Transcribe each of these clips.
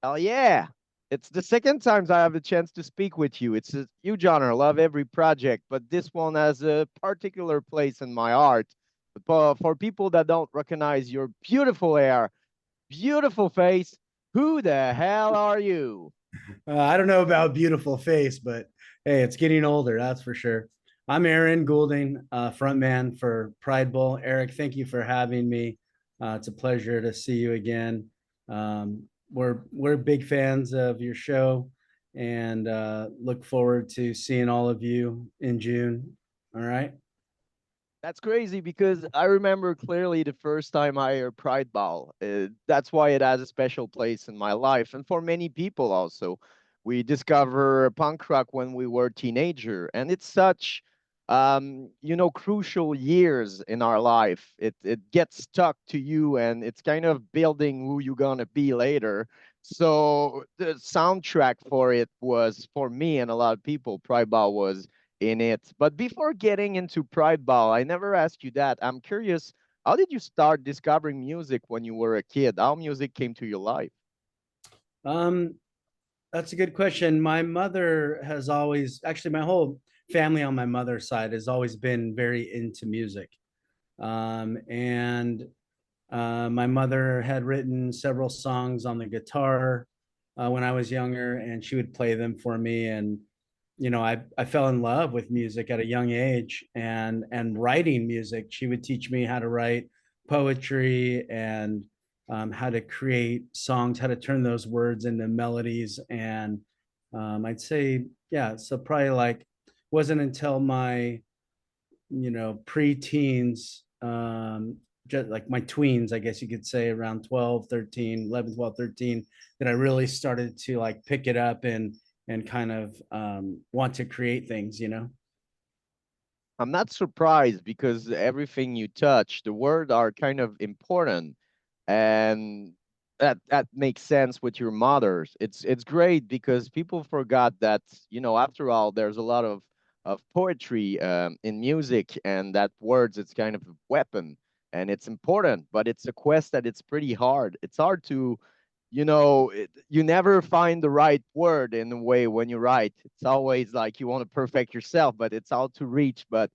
Oh yeah. It's the second time I have a chance to speak with you. It's a huge honor. I love every project, but this one has a particular place in my heart. But for people that don't recognize your beautiful hair, beautiful face, who the hell are you? I don't know about beautiful face, but hey, it's getting older, that's for sure. I'm Aaron Goulding, frontman for Pridebowl. Eric, thank you for having me. It's a pleasure to see you again. We're big fans of your show, and look forward to seeing all of you in June. All right. That's crazy because I remember clearly the first time I heard Pride Ball. That's why it has a special place in my life, and for many people also. We discover punk rock when we were teenager, and it's such, crucial years in our life. It gets stuck to you, and it's kind of building who you're gonna be later. So the soundtrack for it was for me and a lot of people. Pride Ball was in it. But before getting into Pride Ball, I never asked you that. I'm curious, how did you start discovering music when you were a kid? How music came to your life? Um, that's a good question. My mother has always, actually, my whole family on my mother's side has always been very into music. And My mother had written several songs on the guitar when I was younger, and she would play them for me. And I fell in love with music at a young age, and writing music. She would teach me how to write poetry and how to create songs, how to turn those words into melodies. And I'd say, yeah, so probably like wasn't until my pre-teens, just like my tweens, I guess you could say, around 12, 13, 11, 12, 13, that I really started to like pick it up and kind of want to create things. I'm not surprised because everything you touch, the words are kind of important, and that makes sense with your mothers. It's great because people forgot that after all, there's a lot of poetry in music, and that words it's kind of a weapon, and it's important, but it's a quest that it's pretty hard. It's hard to you never find the right word in a way when you write. It's always like you want to perfect yourself, but it's out to reach. But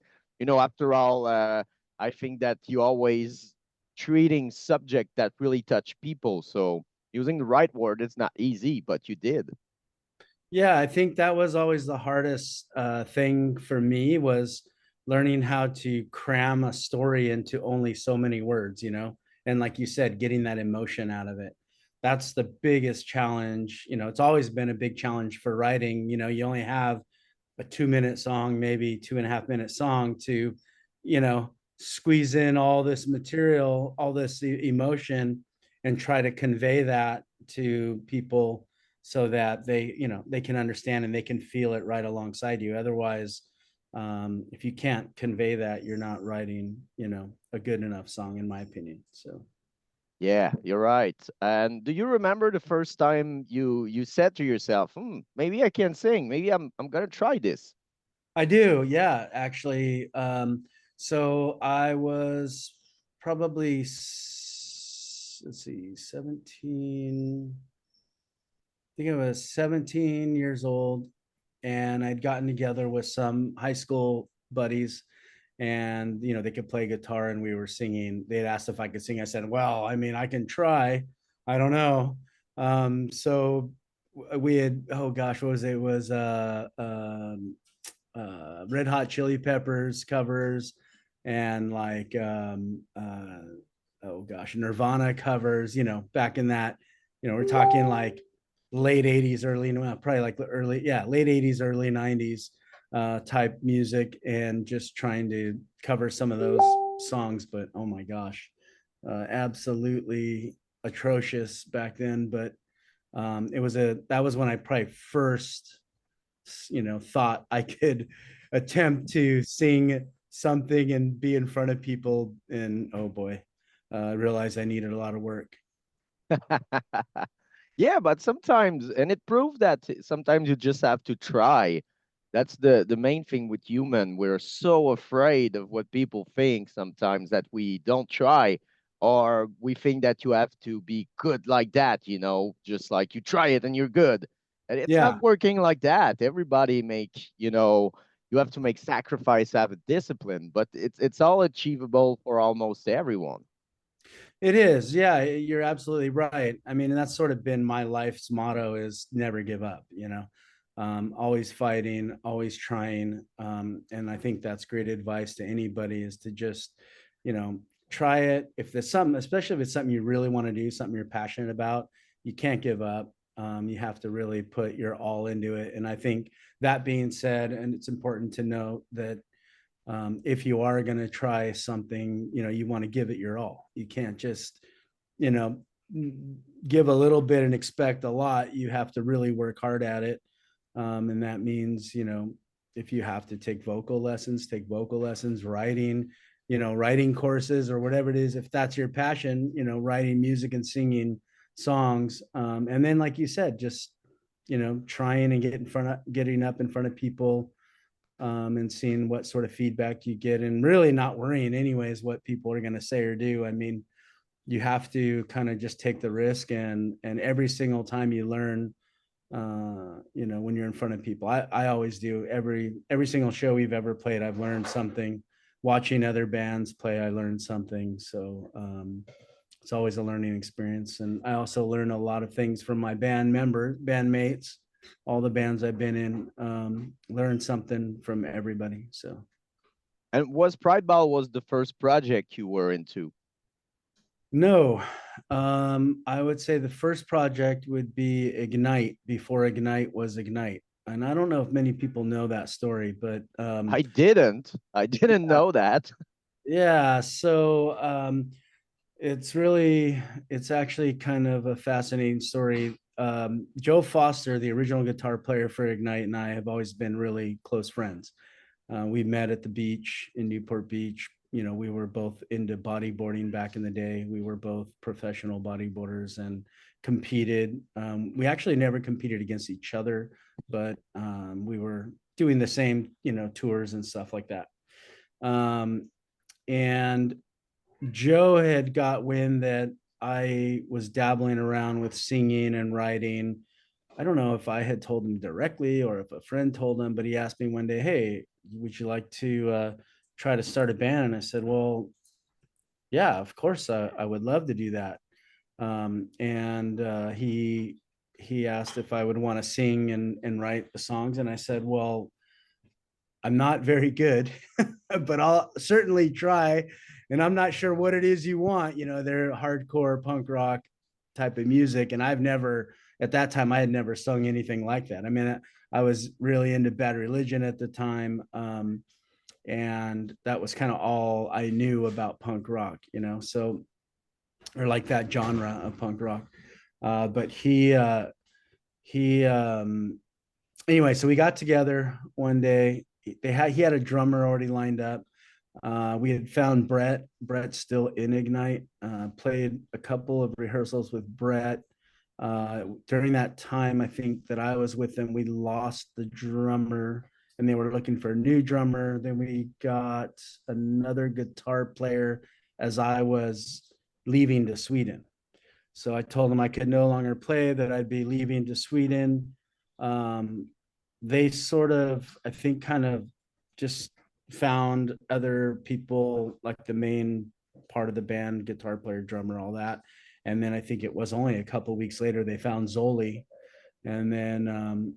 after all, I think that you always treating subject that really touch people. So using the right word, it's not easy, but you did. Yeah, I think that was always the hardest thing for me, was learning how to cram a story into only so many words. And like you said, getting that emotion out of it. That's the biggest challenge. It's always been a big challenge for writing. You only have a 2 minute song, maybe 2.5 minute song to, squeeze in all this material, all this emotion, and try to convey that to people so that they can understand and they can feel it right alongside you. Otherwise, if you can't convey that, you're not writing, a good enough song, in my opinion. So Yeah, you're right. And do you remember the first time you said to yourself, maybe I can sing. Maybe I'm gonna try this. I do, yeah, actually. So I was probably, let's see, 17. I think I was 17 years old, and I'd gotten together with some high school buddies, and they could play guitar, and we were singing. They'd asked if I could sing. I said, well, I mean, I can try. I don't know. So we had, oh gosh, what was it? It was Red Hot Chili Peppers covers, and like oh gosh, Nirvana covers. Back in that, we're talking like late '80s, early, well, probably like the early, yeah, late '80s, early '90s type music, and just trying to cover some of those songs. But oh my gosh, absolutely atrocious back then. But that was when I probably first thought I could attempt to sing something and be in front of people. And oh boy, I realized I needed a lot of work. Yeah, but sometimes, and it proved that sometimes you just have to try. That's the main thing with human. We're so afraid of what people think sometimes that we don't try. or we think that you have to be good like that, just like you try it and you're good. And it's not Yeah, working like that. Everybody you have to make sacrifice, have a discipline, but it's all achievable for almost everyone. it is. Yeah, you're absolutely right. I mean, and that's sort of been my life's motto is never give up, always fighting, always trying. And I think that's great advice to anybody is to just, you know, try it. If there's something, especially if it's something you really want to do, something you're passionate about, you can't give up. You have to really put your all into it. And I think that being said, and it's important to note that if you are going to try something, you want to give it your all. You can't just, you know, give a little bit and expect a lot. You have to really work hard at it. And that means, if you have to take vocal lessons, writing, writing courses or whatever it is, if that's your passion, writing music and singing songs. And then, like you said, just, trying and getting up in front of people, and seeing what sort of feedback you get and really not worrying anyways what people are going to say or do. I mean, you have to kind of just take the risk, and every single time you learn, when you're in front of people. I always do. Every single show we've ever played, I've learned something. Watching other bands play, I learned something. So it's always a learning experience. And I also learn a lot of things from my bandmates, all the bands I've been in. Learn something from everybody. So And was Prideball was the first project you were into? no, I would say the first project would be Ignite before Ignite was Ignite. And I don't know if many people know that story, but I didn't. I didn't know that. yeah. So it's actually kind of a fascinating story. Joe Foster, the original guitar player for Ignite, and I have always been really close friends. We met at the beach in Newport Beach. We were both into bodyboarding back in the day. We were both professional bodyboarders and competed. We actually never competed against each other, but we were doing the same, tours and stuff like that. Um, and Joe had got wind that I was dabbling around with singing and writing. I don't know if I had told him directly or if a friend told him, but he asked me one day, "Hey, would you like to try to start a band?" And I said, "Well, yeah, of course, I would love to do that." And he asked if I would want to sing and write the songs, and I said, "Well, I'm not very good, but I'll certainly try. And I'm not sure what it is you want. They're hardcore punk rock type of music. And at that time, I had never sung anything like that. I mean, I was really into Bad Religion at the time. And that was kind of all I knew about punk rock, so, or like that genre of punk rock. But he, anyway, so we got together one day. He had a drummer already lined up. We had found Brett. Brett's still in Ignite. Played a couple of rehearsals with Brett. During that time, I think that I was with them, we lost the drummer and they were looking for a new drummer. Then we got another guitar player as I was leaving to Sweden. So I told them I could no longer play, that I'd be leaving to Sweden. Um, they sort of, I think, kind of just found other people, like the main part of the band, guitar player, drummer, all that. And then I think it was only a couple of weeks later they found Zoli, and then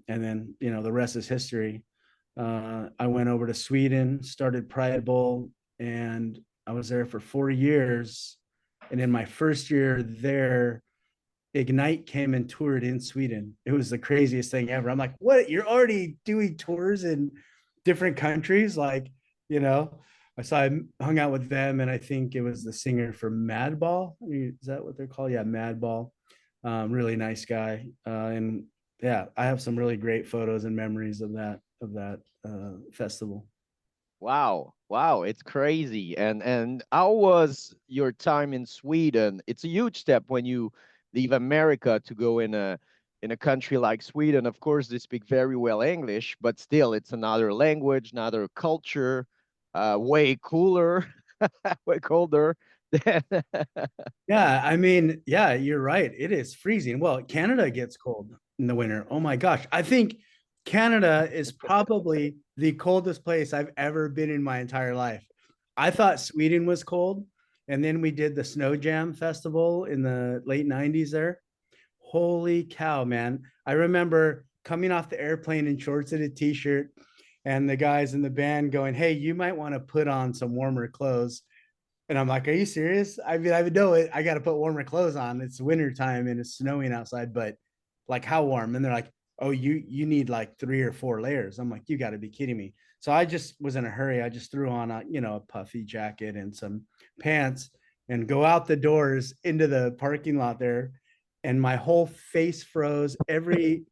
the rest is history. I went over to Sweden, started Pridebowl, and I was there for 4 years. And in my first year there, Ignite came and toured in Sweden. It was the craziest thing ever. I'm like, what? You're already doing tours in different countries? Like, you know, so I hung out with them, and I think it was the singer for Madball. I mean, is that what they're called? Yeah, Madball. Really nice guy. And yeah, I have some really great photos and memories of that festival. Wow, wow, it's crazy. And how was your time in Sweden? It's a huge step when you leave America to go in a country like Sweden. Of course, they speak very well English, but still, it's another language, another culture, way cooler, way colder. Yeah, I mean, yeah, you're right. It is freezing. Well, Canada gets cold in the winter. Oh my gosh. I think Canada is probably the coldest place I've ever been in my entire life. I thought Sweden was cold, and then we did the Snow Jam Festival in the late 90s there. Holy cow, man. I remember coming off the airplane in shorts and a t-shirt, and the guys in the band going, "Hey, you might want to put on some warmer clothes." And I'm like, "Are you serious?" I mean, I know it. I got to put warmer clothes on. It's winter time and it's snowing outside, but like how warm? And they're like, "Oh, you need like 3 or 4 layers." I'm like, "You got to be kidding me." So I just was in a hurry. I just threw on a puffy jacket and some pants and go out the doors into the parking lot there, and my whole face froze. Every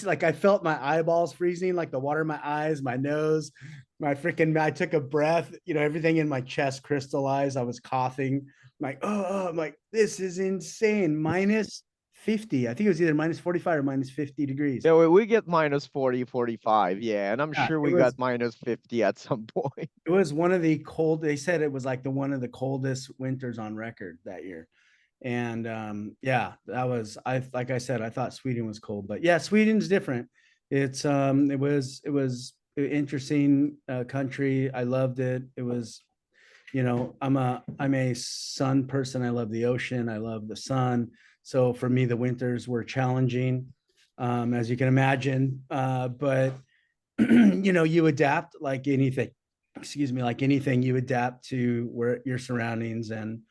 like I felt my eyeballs freezing, like the water in my eyes, my nose, my freaking, I took a breath, everything in my chest crystallized. I was coughing. I'm like, I'm like, this is insane. Minus 50. I think it was either minus 45 or minus 50 degrees. Yeah, we get minus 40, 45. Yeah, and I'm Yeah, sure it we got was minus 50 at some point. it was one of the cold, they said it was like the one of the coldest winters on record that year. And yeah, that was, I like I said, I thought Sweden was cold, but yeah, Sweden's different. It was interesting country. I loved it. It was, I'm a sun person. I love the ocean. I love the sun. So for me, the winters were challenging, as you can imagine. But you adapt like anything. Excuse me, like anything, you adapt to where your surroundings and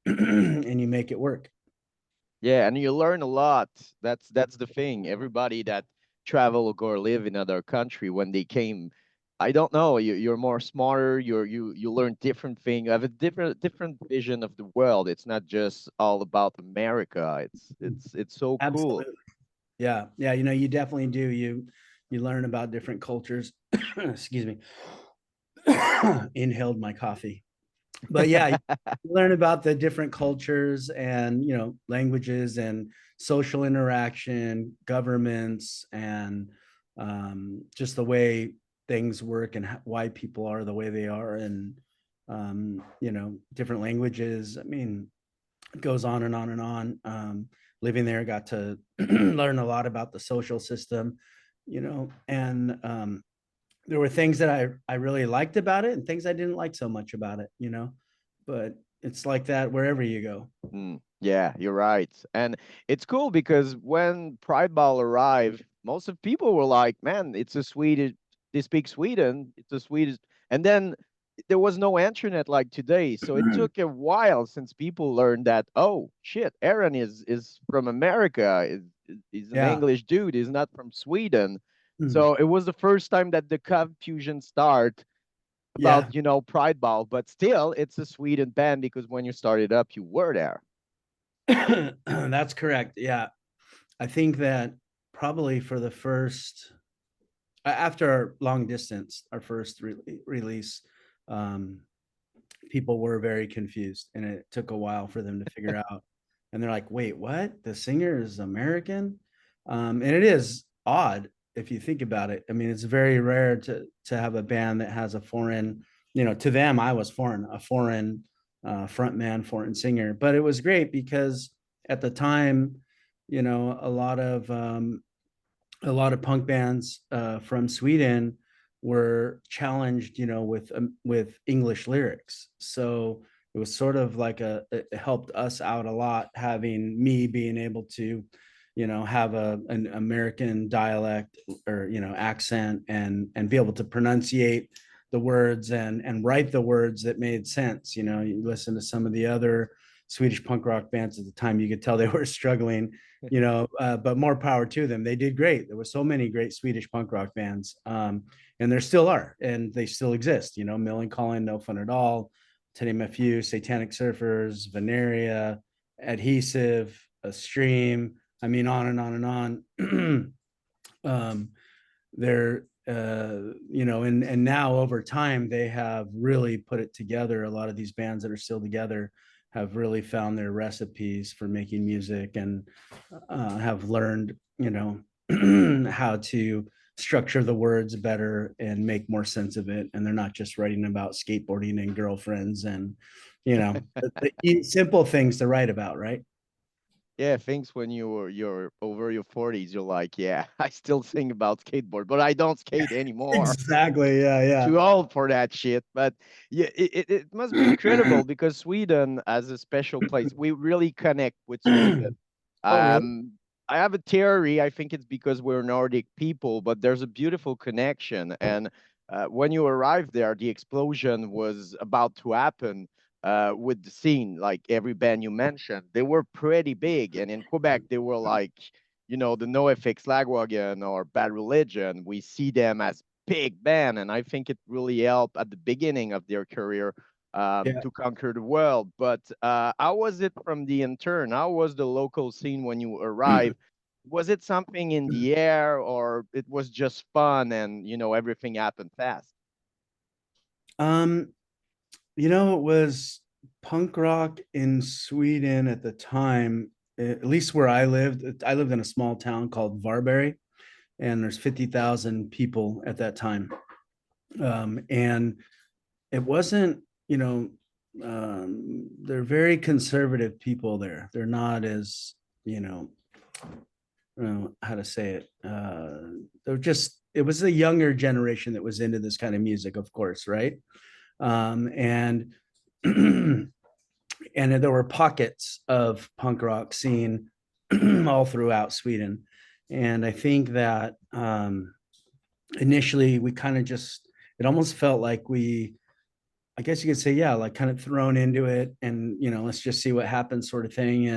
and you make it work. Yeah, and you learn a lot. That's the thing. Everybody that travel or live in another country when they came, I don't know, you're more smarter, you learn different thing. You have a different vision of the world. It's not just all about America. It's so cool. Absolutely. Yeah. Yeah. You definitely do. You learn about different cultures. Excuse me. Inhaled my coffee. But yeah, you learn about the different cultures and languages and social interaction, governments, and just the way things work and why people are the way they are, and different languages. I mean, it goes on and on and on. Living there, got to learn a lot about the social system, and there were things that I really liked about it and things I didn't like so much about it. But it's like that wherever you go. Yeah, you're right. And it's cool because when Pridebowl arrived, most of people were like, man, it's a Swedish, they speak Sweden, it's a Swedish. And then there was no internet like today. So it took a while since people learned that, oh, shit, Aaron is from America. He's an Yeah. English dude. He's not from Sweden. Mm. So it was the first time that the confusion started about, Yeah. Pridebowl, but still, it's a Sweden band because when you started up, you were there. That's correct. Yeah. I think that probably for the first, after long distance, our first release, um, people were very confused and it took a while for them to figure out. And they're like, wait, what? The singer is American? And it is odd if you think about it. I mean, it's very rare to have a band that has a foreign, to them, I was foreign, a foreign front man, foreign singer. But it was great because at the time, a lot of punk bands from Sweden were challenged, with English lyrics. So it was sort of like it helped us out a lot having me being able to, have an American dialect or accent and be able to pronunciate the words and write the words that made sense. You listen to some of the other Swedish punk rock bands at the time, you could tell they were struggling, but more power to them. They did great. There were so many great Swedish punk rock bands, and there still are, and they still exist. Millencolin, No Fun at All, to name a few, Satanic Surfers, Veneria, Adhesive, A Stream. I mean, on and on and on. They're and now over time they have really put it together. A lot of these bands that are still together have really found their recipes for making music and have learned how to structure the words better and make more sense of it, and they're not just writing about skateboarding and girlfriends and simple things to write about, right? Yeah, things when you're over your 40s, you're like, yeah, I still think about skateboard, but I don't skate anymore. Exactly. Yeah, Too old for that shit. But yeah, it must be yeah. incredible because Sweden as a special place, we really connect with Sweden. Oh, really? Um, I have a theory. I think it's because we're Nordic people, but there's a beautiful connection. And when you arrived there, the explosion was about to happen with the scene. Like every band you mentioned, they were pretty big. And in Quebec, they were like, the NoFX Lagwagon or Bad Religion. We see them as big band, and I think it really helped at the beginning of their career Yeah. to conquer the world. But how was it from the intern? How was the local scene when you arrived? Was it something in the air, or it was just fun and everything happened fast? Um, it was punk rock in Sweden at the time, at least where I lived. I lived in a small town called Varberg, and there's 50,000 people at that time. And it wasn't, they're very conservative people there. They're not as, you know, how to say it. They're just, it was the younger generation that was into this kind of music, of course, right? And and there were pockets of punk rock scene all throughout Sweden. And I think that initially we kind of just, it almost felt like I guess you could say, yeah, like kind of thrown into it and, let's just see what happens sort of thing.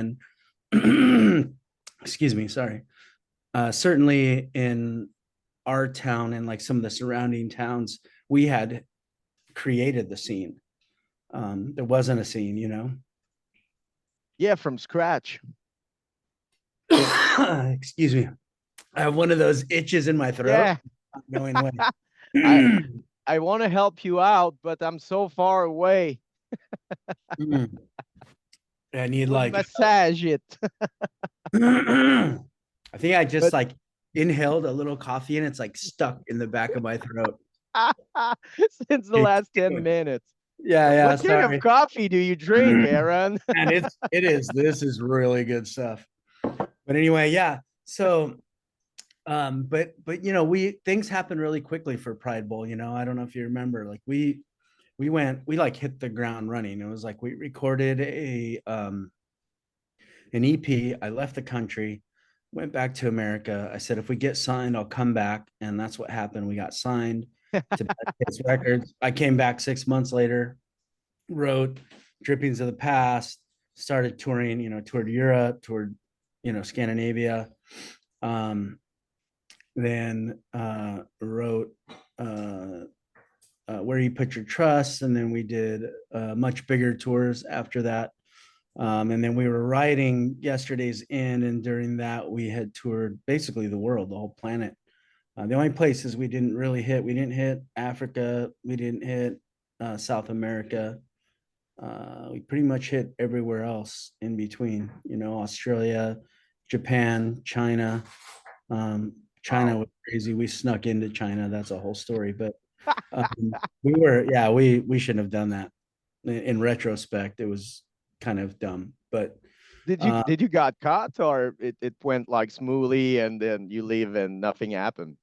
And excuse me, sorry. Certainly in our town and like some of the surrounding towns, we had created the scene. There wasn't a scene. Yeah, from scratch. Excuse me. I have one of those itches in my throat. Yeah, Not going away. I I want to help you out, but I'm so far away. I need Would like massage it. I think I just But like inhaled a little coffee and it's like stuck in the back of my throat. since the last 10 minutes. Yeah, yeah, What kind of sorry. coffee do you drink, Aaron? And it is this is really good stuff. But anyway, yeah. So but we things happen really quickly for Pride Bowl. I don't know if you remember, like we like hit the ground running. It was like we recorded an EP. I left the country, went back to America. I said, if we get signed, I'll come back. And that's what happened. We got signed to Kids Records. I came back 6 months later, wrote Drippings of the Past, started touring, toured Europe, toured, Scandinavia. Um, then wrote Where You Put Your Trust. And then we did much bigger tours after that. And then we were writing Yesterday's End, and during that we had toured basically the world, the whole planet. The only places we didn't hit Africa, we didn't hit South America. We pretty much hit everywhere else in between, Australia, Japan, China. China Wow. was crazy. We snuck into China. That's a whole story. But we shouldn't have done that. In retrospect, it was kind of dumb. But Did you uh, did you got caught or it went like smoothly and then you leave and nothing happened?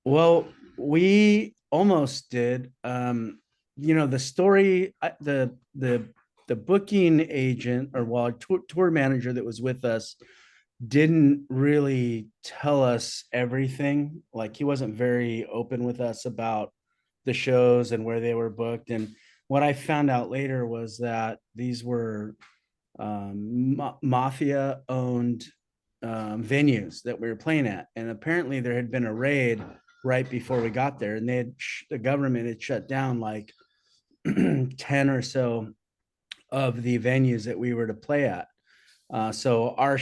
well, we almost did. The story, the booking agent or tour manager that was with us didn't really tell us everything. Like he wasn't very open with us about the shows and where they were booked. And what I found out later was that these were mafia owned venues that we were playing at. And apparently there had been a raid right before we got there, and the government had shut down like 10 or so of the venues that we were to play at. So our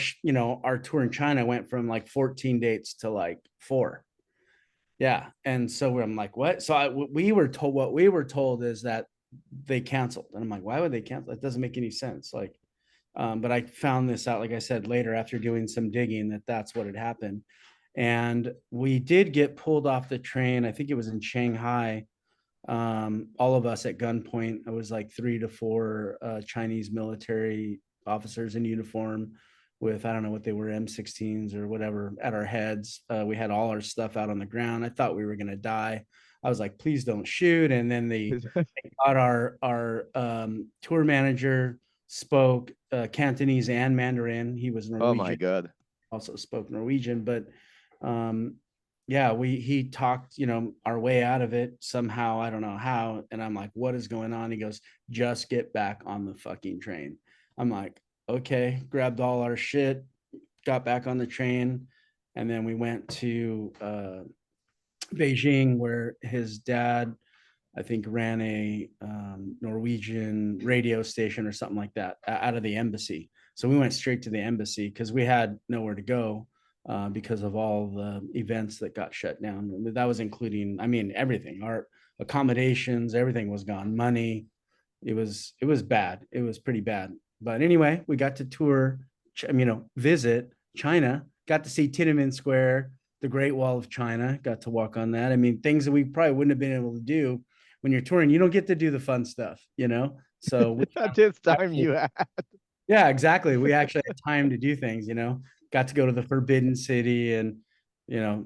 tour in China went from like 14 dates to like 4. Yeah. And so I'm like, what? So what we were told is that they canceled. And I'm like, why would they cancel? It doesn't make any sense. Like, but I found this out, like I said, later after doing some digging, that's what had happened. And we did get pulled off the train. I think it was in Shanghai. all of us at gunpoint. I was like 3 to 4 Chinese military officers in uniform with, I don't know what they were, M16s or whatever, at our heads. We had all our stuff out on the ground. I thought we were going to die. I was like, please don't shoot. And then they got our tour manager spoke Cantonese and Mandarin. He was Oh my Norwegian, God. also spoke Norwegian, but um, yeah, he talked, our way out of it somehow. I don't know how. And I'm like, what is going on? He goes, just get back on the fucking train. I'm like, okay, grabbed all our shit, got back on the train, and then we went to Beijing, where his dad, I think, ran a Norwegian radio station or something like that out of the embassy. So we went straight to the embassy because we had nowhere to go because of all the events that got shut down. That was including, I mean, everything. Our accommodations, everything was gone. Money. It was bad. It was pretty bad. But anyway, we got to tour, visit China. Got to see Tiananmen Square, the Great Wall of China. Got to walk on that. I mean, things that we probably wouldn't have been able to do when you're touring. You don't get to do the fun stuff. So we At this time actually, you have. yeah, exactly. We actually had time to do things. Got to go to the Forbidden City, and you know,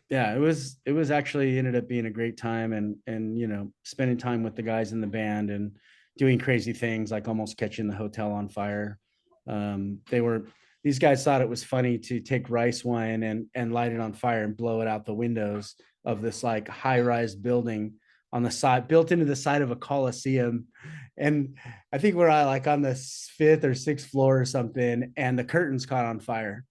yeah, it was actually ended up being a great time, and spending time with the guys in the band and doing crazy things like almost catching the hotel on fire. These guys thought it was funny to take rice wine and light it on fire and blow it out the windows of this like high rise building on the side, built into the side of a coliseum. And I think we're like on the fifth or sixth floor or something, and the curtains caught on fire.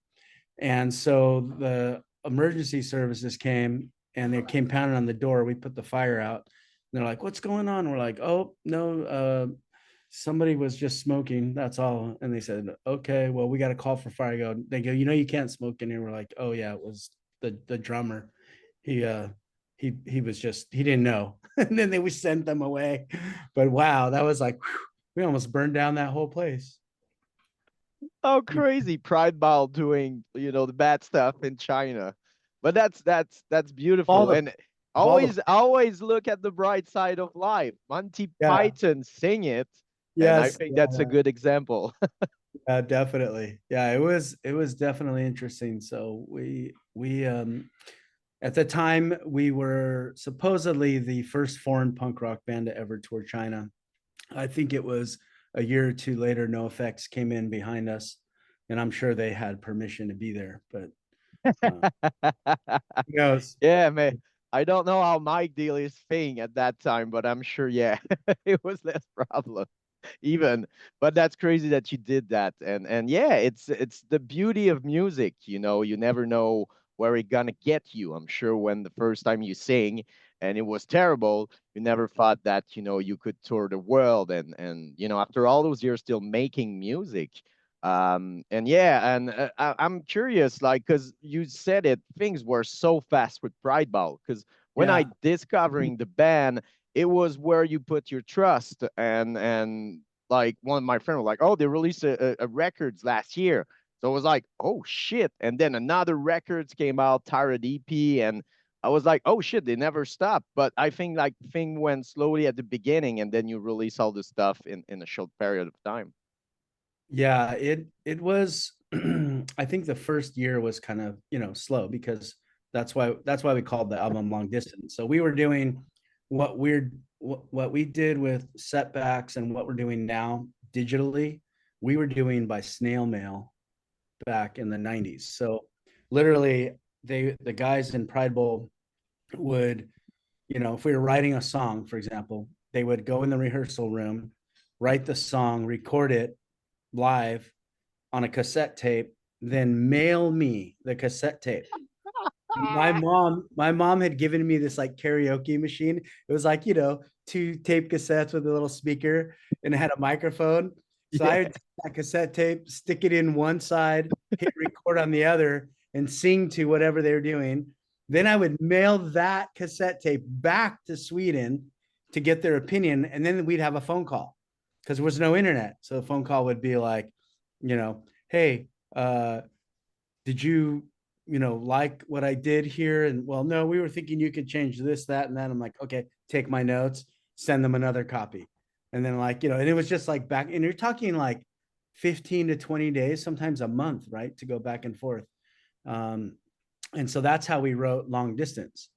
And so the emergency services came, and they came pounding on the door. We put the fire out. And they're like, "What's going on?" We're like, "Oh, no, somebody was just smoking. That's all." And they said, "Okay, well, we got a call for fire." They go, "You can't smoke in here." We're like, "Oh yeah, it was the drummer. He was just, he didn't know." And then we sent them away. But wow, that was like, whew, we almost burned down that whole place. Oh, crazy. Pridebowl doing, the bad stuff in China. But that's All beautiful. the And of all the always look at the bright side of life. Monty yeah. Python sing it, and I Yes, think that's a yeah, good example. definitely. Yeah, it was definitely interesting. So we at the time we were supposedly the first foreign punk rock band to ever tour China. I think it was a year or two later, No Effects came in behind us, and I'm sure they had permission to be there. But uh, who knows? Yeah, man. I don't know how Mike Dealey's thing at that time, but I'm sure, yeah, it was less problem even. But that's crazy that you did that. And yeah, it's the beauty of music, you never know where it's gonna get you. I'm sure when the first time you sing and it was terrible, you never thought that, you could tour the world and after all those years still making music. And yeah, and I'm curious, like, because you said it, things were so fast with Pridebowl. Because when I Yeah, discovering the band, it was where you put your trust. And like one of my friends was like, "Oh, they released a records last year," so it was like, "Oh shit!" And then another records came out, Tyrant EP, and I was like, "Oh shit!" They never stopped. But I think like thing went slowly at the beginning, and then you release all the stuff in a short period of time. yeah. It was. I think the first year was kind of slow because that's why we called the album Long Distance. So we were doing what we did with setbacks and what we're doing now digitally. We were doing by snail mail back in the 90s. So literally the guys in Pride Bowl would, if we were writing a song, for example, they would go in the rehearsal room, write the song, record it live on a cassette tape, then mail me the cassette tape. My mom had given me this like karaoke machine. It was like, 2 tape cassettes with a little speaker, and it had a microphone. So I Yeah. would take that cassette tape, stick it in one side, hit record on the other, and sing to whatever they were doing. Then I would mail that cassette tape back to Sweden to get their opinion. And then we'd have a phone call because there was no internet. So the phone call would be like, hey, did you like what I did here. And well, no, we were thinking you could change this, that, and that. I'm like, okay, take my notes, send them another copy. And then and it was just like back, and you're talking like 15 to 20 days, sometimes a month, right? To go back and forth. Um, and so that's how we wrote Long Distance.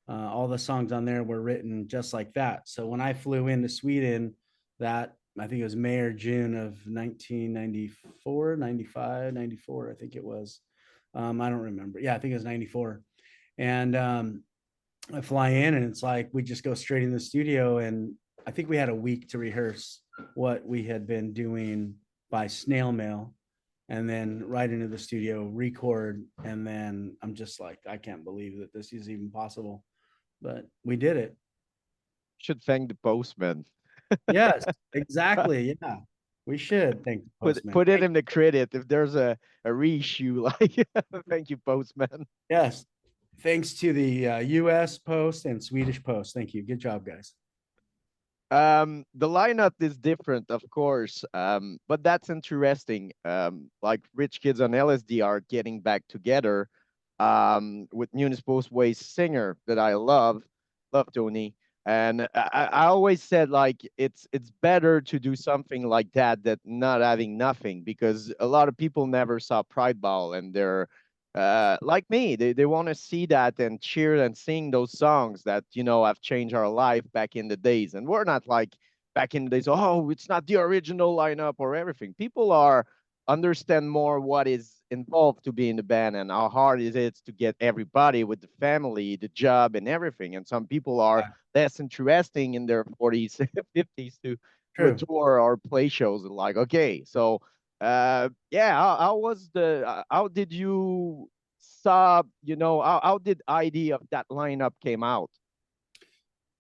All the songs on there were written just like that. So when I flew into Sweden, that I think it was May or June of 1994, 95, 94, I think it was. I don't remember. Yeah, I think it was 94. And I fly in and it's like we just go straight in the studio. And I think we had a week to rehearse what we had been doing by snail mail, and then right into the studio, record. And then I'm just like, I can't believe that this is even possible. But we did it. Should thank the postman. Yes, exactly. Yeah. We should thank the postman. Put it in the credit if there's a reissue. Like, thank you, postman. Yes. Thanks to the US Post and Swedish Post. Thank you. Good job, guys. The lineup is different, of course, but that's interesting. Like Rich Kids on LSD are getting back together, with Municipal Waste singer that I love Tony. And I always said like it's better to do something like that than not having nothing, because a lot of people never saw Pridebowl and they're like me, they want to see that and cheer and sing those songs that have changed our life back in the days. And we're not like back in the days, oh, it's not the original lineup or everything. People are understand more what is involved to be in the band and how hard it is to get everybody with the family, the job, and everything. And some people are Yeah, less interesting in their 40s, 50s to a true. tour or play shows. Like, okay, so yeah, how did you saw, how did idea of that lineup came out?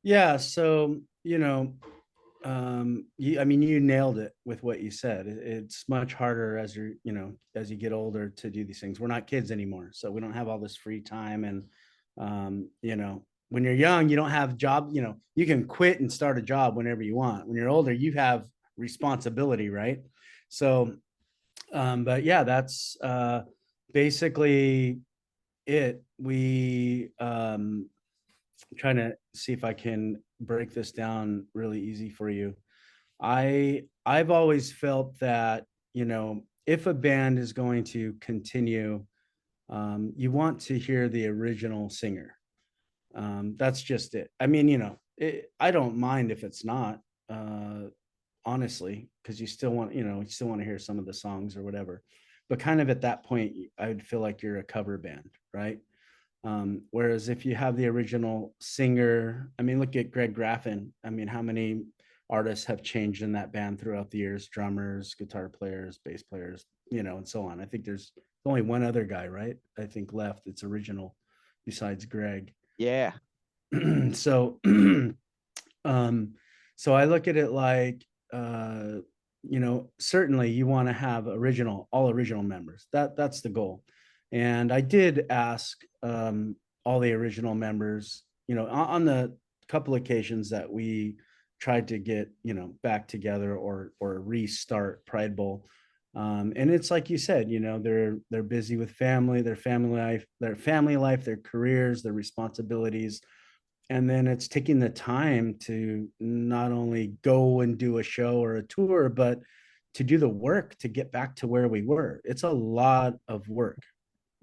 Yeah. So, I mean, you nailed it with what you said. It's much harder as as you get older to do these things. We're not kids anymore, so we don't have all this free time. And when you're young, you don't have job. You can quit and start a job whenever you want. When you're older, you have responsibility, right? So, but yeah, that's basically it. We trying to see if I can break this down really easy for you. I've always felt that, if a band is going to continue, you want to hear the original singer. That's just it. I mean, I don't mind if it's not, uh, honestly, because you still want to hear some of the songs or whatever. But kind of at that point, I would feel like you're a cover band, right? Whereas if you have the original singer, I mean, look at Greg Graffin. I mean, how many artists have changed in that band throughout the years? Drummers, guitar players, bass players, and so on. I think there's only one other guy, right? I think left. It's original besides Greg. Yeah. So, um, so I look at it like, certainly you want to have all original members. That's the goal. And I did ask all the original members, on the couple occasions that we tried to get, back together or restart Pridebowl. And it's like you said, they're busy with family, their careers, their responsibilities. And then it's taking the time to not only go and do a show or a tour, but to do the work to get back to where we were. It's a lot of work.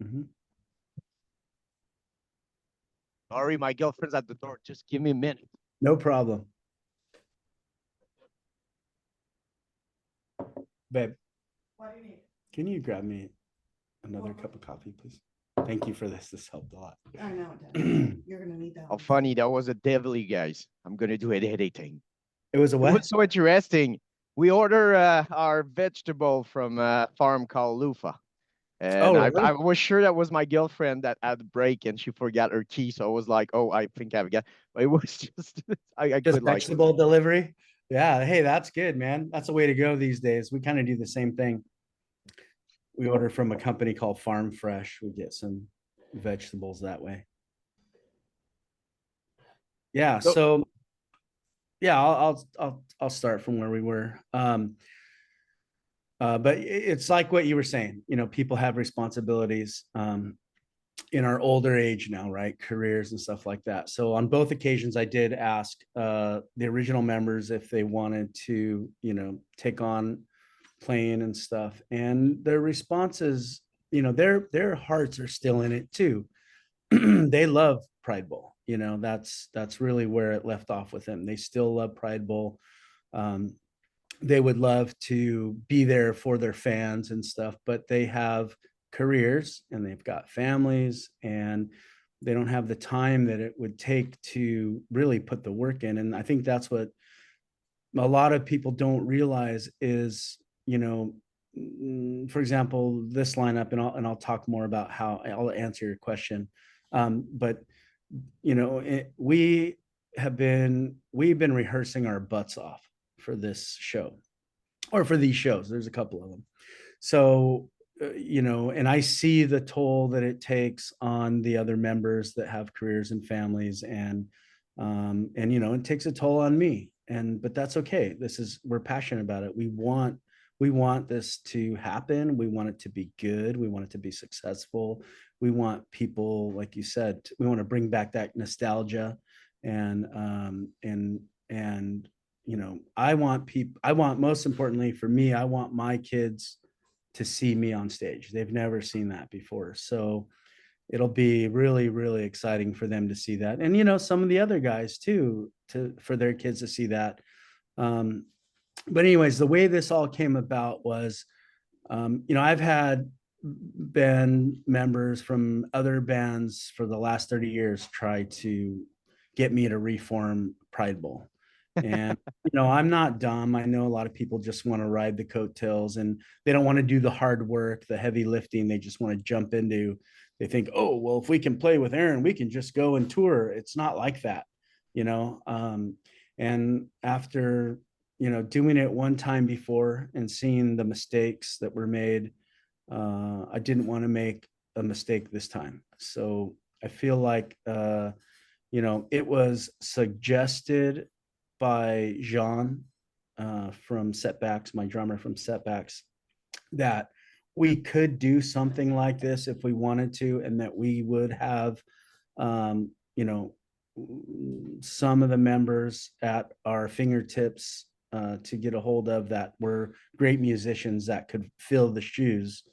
Mhm. Sorry, my girlfriend's at the door. Just give me a minute. No problem. Babe, can you grab me another cup of coffee, please? Thank you for this. This helped a lot. I know it does. You're gonna need that Oh, one. funny. That was a deadly, guys. I'm gonna do it editing. It was a It was what? so interesting. We order our vegetable from a farm called Lufa. And Oh, I really? was sure that was my girlfriend that had the break and she forgot her key. So I was like, oh, I think I've got, but it was just, I Just could like, vegetable delivery? Yeah. Hey, that's good, man. That's the way to go these days. We kind of do the same thing. We order from a company called Farm Fresh. We get some vegetables that way. Yeah. so, So yeah, I'll start from where we were. But it's like what you were saying. People have responsibilities. in our older age now, right? Careers and stuff like that. So on both occasions, I did ask the original members if they wanted to, take on playing and stuff. And their responses, their hearts are still in it too. They love Pride Bowl. That's really where it left off with them. They still love Pride Bowl. Um, they would love to be there for their fans and stuff, but they have careers and they've got families, and they don't have the time that it would take to really put the work in. And I think that's what a lot of people don't realize is, for example, this lineup, and I'll talk more about how I'll answer your question. But we've been rehearsing our butts off for this show, or for these shows. There's a couple of them. So, and I see the toll that it takes on the other members that have careers and families, and it takes a toll on me. But that's okay. We're passionate about it. We want this to happen. We want it to be good. We want it to be successful. We want people, like you said, we want to bring back that nostalgia, and I want, most importantly for me, I want my kids to see me on stage. They've never seen that before. So it'll be really, really exciting for them to see that. And, some of the other guys too, for their kids to see that. But anyways, the way this all came about was, I've had band members from other bands for the last 30 years try to get me to reform Pridebowl. And, I'm not dumb. I know a lot of people just want to ride the coattails, and they don't want to do the hard work, the heavy lifting. They just want to jump into, they think, oh, well, if we can play with Aaron, we can just go and tour. It's not like that, and after, doing it one time before and seeing the mistakes that were made, I didn't want to make a mistake this time. So I feel like, it was suggested by Jean from Setbacks, my drummer from Setbacks, that we could do something like this if we wanted to, and that we would have, some of the members at our fingertips to get a hold of that were great musicians that could fill the shoes.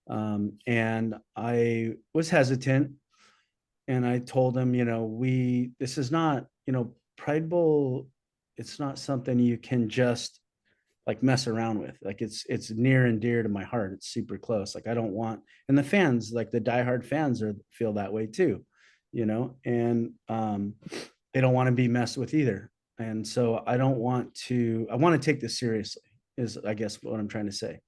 And I was hesitant, and I told him, this is not, Pride Bowl, it's not something you can just like mess around with. Like it's near and dear to my heart. It's super close. Like I don't want, and the fans, like the diehard fans feel that way too, and they don't want to be messed with either. And so I want to take this seriously, is I guess what I'm trying to say.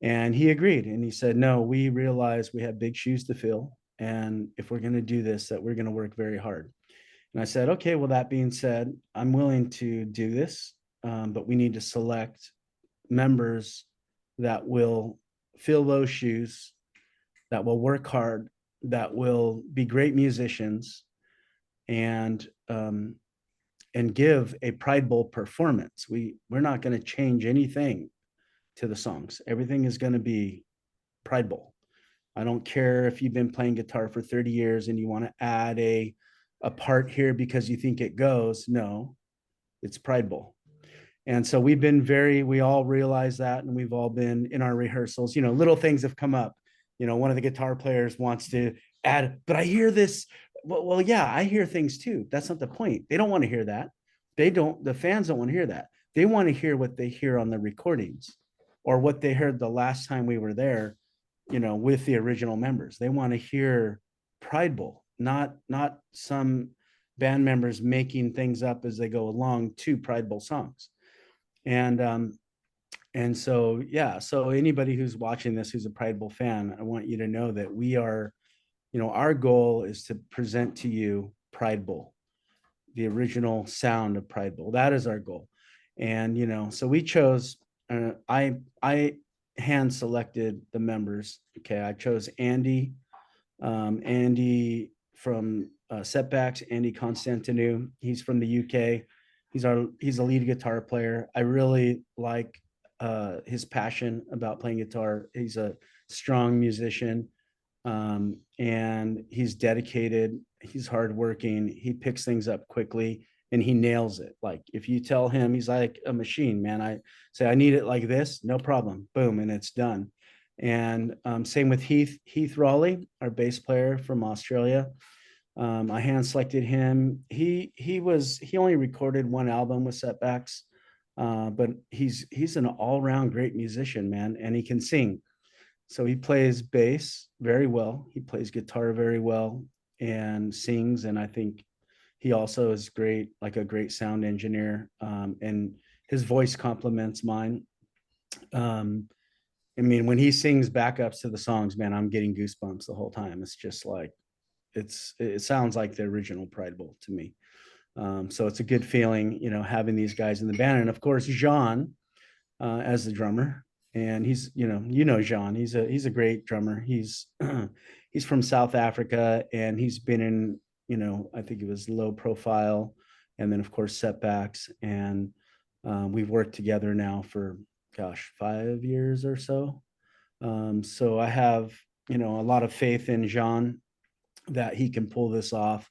And he agreed, and he said, no, we realize we have big shoes to fill. And if we're going to do this, that we're going to work very hard. And I said, okay, well, that being said, I'm willing to do this, but we need to select members that will fill those shoes, that will work hard, that will be great musicians, and give a Pride Bowl performance. We're not going to change anything to the songs. Everything is going to be Pride Bowl. I don't care if you've been playing guitar for 30 years and you want to add a part here because you think it goes. No, it's Pride Bowl. And so we all realize that, and we've all been in our rehearsals, little things have come up. One of the guitar players wants to add, but I hear this. Well, yeah, I hear things too. That's not the point. They don't want to hear that. The fans don't want to hear that. They want to hear what they hear on the recordings, or what they heard the last time we were there, with the original members. They want to hear Pride Bowl, not some band members making things up as they go along to Pride Bowl songs. And so, yeah, so anybody who's watching this, who's a Pride Bowl fan, I want you to know that we are, our goal is to present to you Pride Bowl, the original sound of Pride Bowl. That is our goal. And, so we chose, I hand selected the members. Okay. I chose Andy from Setbacks, Andy Constantinou. He's from the UK. He's a lead guitar player. I really like his passion about playing guitar. He's a strong musician. And he's dedicated, he's hardworking, he picks things up quickly, and he nails it. Like if you tell him, he's like a machine, man. I say I need it like this, no problem, boom, and it's done. And same with Heath Raleigh, our bass player from Australia. I hand selected him. He only recorded one album with Setbacks, but he's an all round great musician, man, and he can sing. So he plays bass very well. He plays guitar very well and sings. And I think he also is great, like a great sound engineer. And his voice complements mine. Um, I mean, when he sings backups to the songs, man, I'm getting goosebumps the whole time. It's just like it sounds like the original Pridebowl to me. So it's a good feeling, having these guys in the band. And of course, Jean as the drummer. And he's, Jean, he's a great drummer. He's he's from South Africa, and he's been in, I think it was Low Profile, and then of course Setbacks. And we've worked together now for, gosh, 5 years or so. So I have, a lot of faith in Jean that he can pull this off.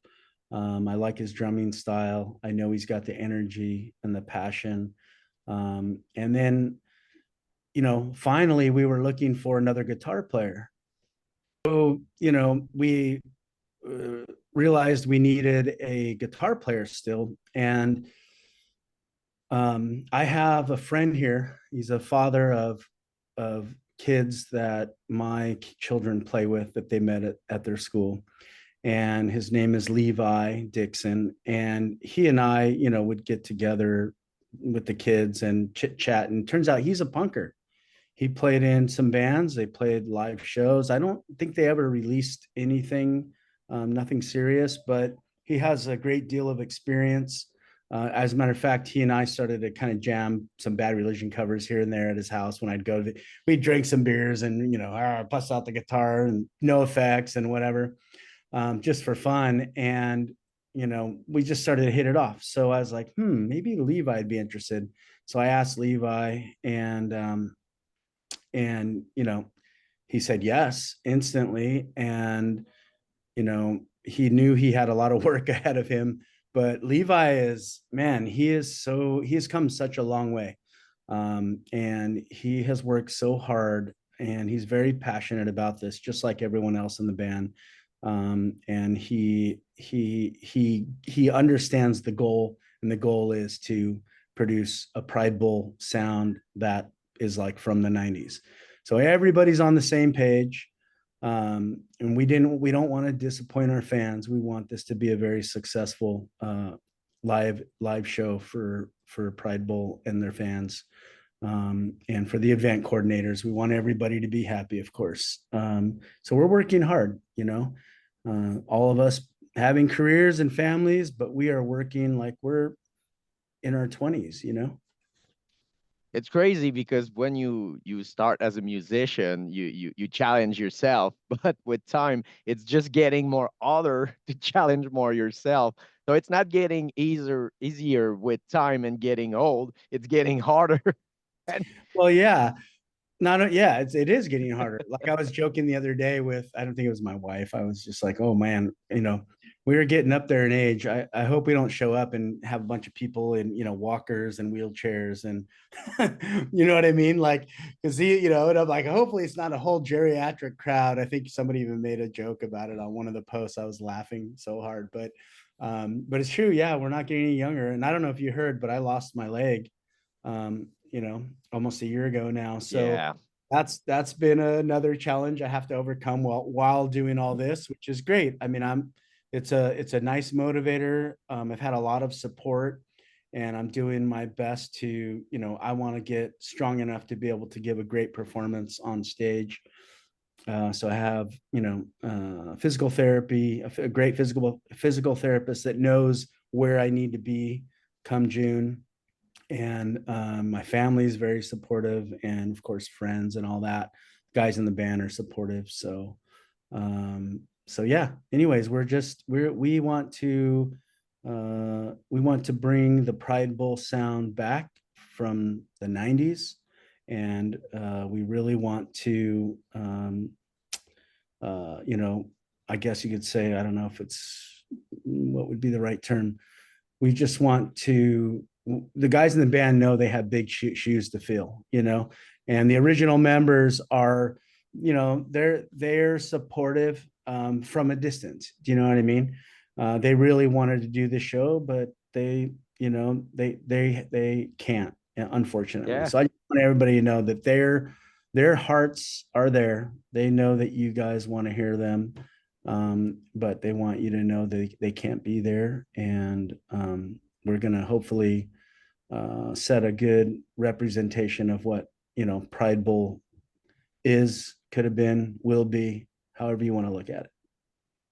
I like his drumming style. I know he's got the energy and the passion. And then, finally we were looking for another guitar player. So, we realized we needed a guitar player still. And I have a friend here. He's a father of kids that my children play with that they met at their school. And his name is Levi Dixon. And he and I, would get together with the kids and chit chat. And turns out he's a punker. He played in some bands. They played live shows. I don't think they ever released anything, nothing serious, but he has a great deal of experience. As a matter of fact, he and I started to kind of jam some Bad Religion covers here and there at his house when I'd go to we'd drink some beers and, bust out the guitar and no effects and whatever, just for fun. And, we just started to hit it off. So I was like, maybe Levi'd be interested. So I asked Levi, and he said yes instantly. And he knew he had a lot of work ahead of him, but Levi is, man, he has come such a long way. And he has worked so hard, and he's very passionate about this, just like everyone else in the band. And he understands the goal, and the goal is to produce a Pridebowl sound that is like from the 90s. So everybody's on the same page. And we don't want to disappoint our fans. We want this to be a very successful live show for Pridebowl and their fans. And for the event coordinators, we want everybody to be happy, of course. So we're working hard, all of us having careers and families, but we are working like we're in our 20s. It's crazy because when you start as a musician, you challenge yourself, but with time, it's just getting more harder to challenge more yourself. So it's not getting easier with time and getting old. It's getting harder. And Well, yeah. Yeah, it is getting harder. Like I was joking the other day with, I don't think it was my wife. I was just like, oh man, we were getting up there in age. I hope we don't show up and have a bunch of people in, walkers and wheelchairs and you know what I mean? Like, cause and I'm like, hopefully it's not a whole geriatric crowd. I think somebody even made a joke about it on one of the posts. I was laughing so hard, but it's true. Yeah, we're not getting any younger. And I don't know if you heard, but I lost my leg. Almost a year ago now. So yeah, that's been another challenge I have to overcome while doing all this, which is great. I mean, it's a nice motivator. I've had a lot of support, and I'm doing my best to, I want to get strong enough to be able to give a great performance on stage. So I have, physical therapy, a great physical therapist that knows where I need to be come June. And my family is very supportive, and of course friends and all that. Guys in the band are supportive. So yeah, anyways, we want to bring the Pridebowl sound back from the 90s. And we really want to you know, I guess you could say, I don't know if it's what would be the right term. We just want to, the guys in the band know they have big shoes to fill, you know, and the original members are, you know, they're supportive from a distance. Do you know what I mean? They really wanted to do the show, but they, you know, they can't, unfortunately. Yeah. So I just want everybody to know that their hearts are there. They know that you guys want to hear them, but they want you to know they can't be there. And we're going to hopefully set a good representation of what, you know, Pride Bowl is, could have been, will be, however you want to look at it.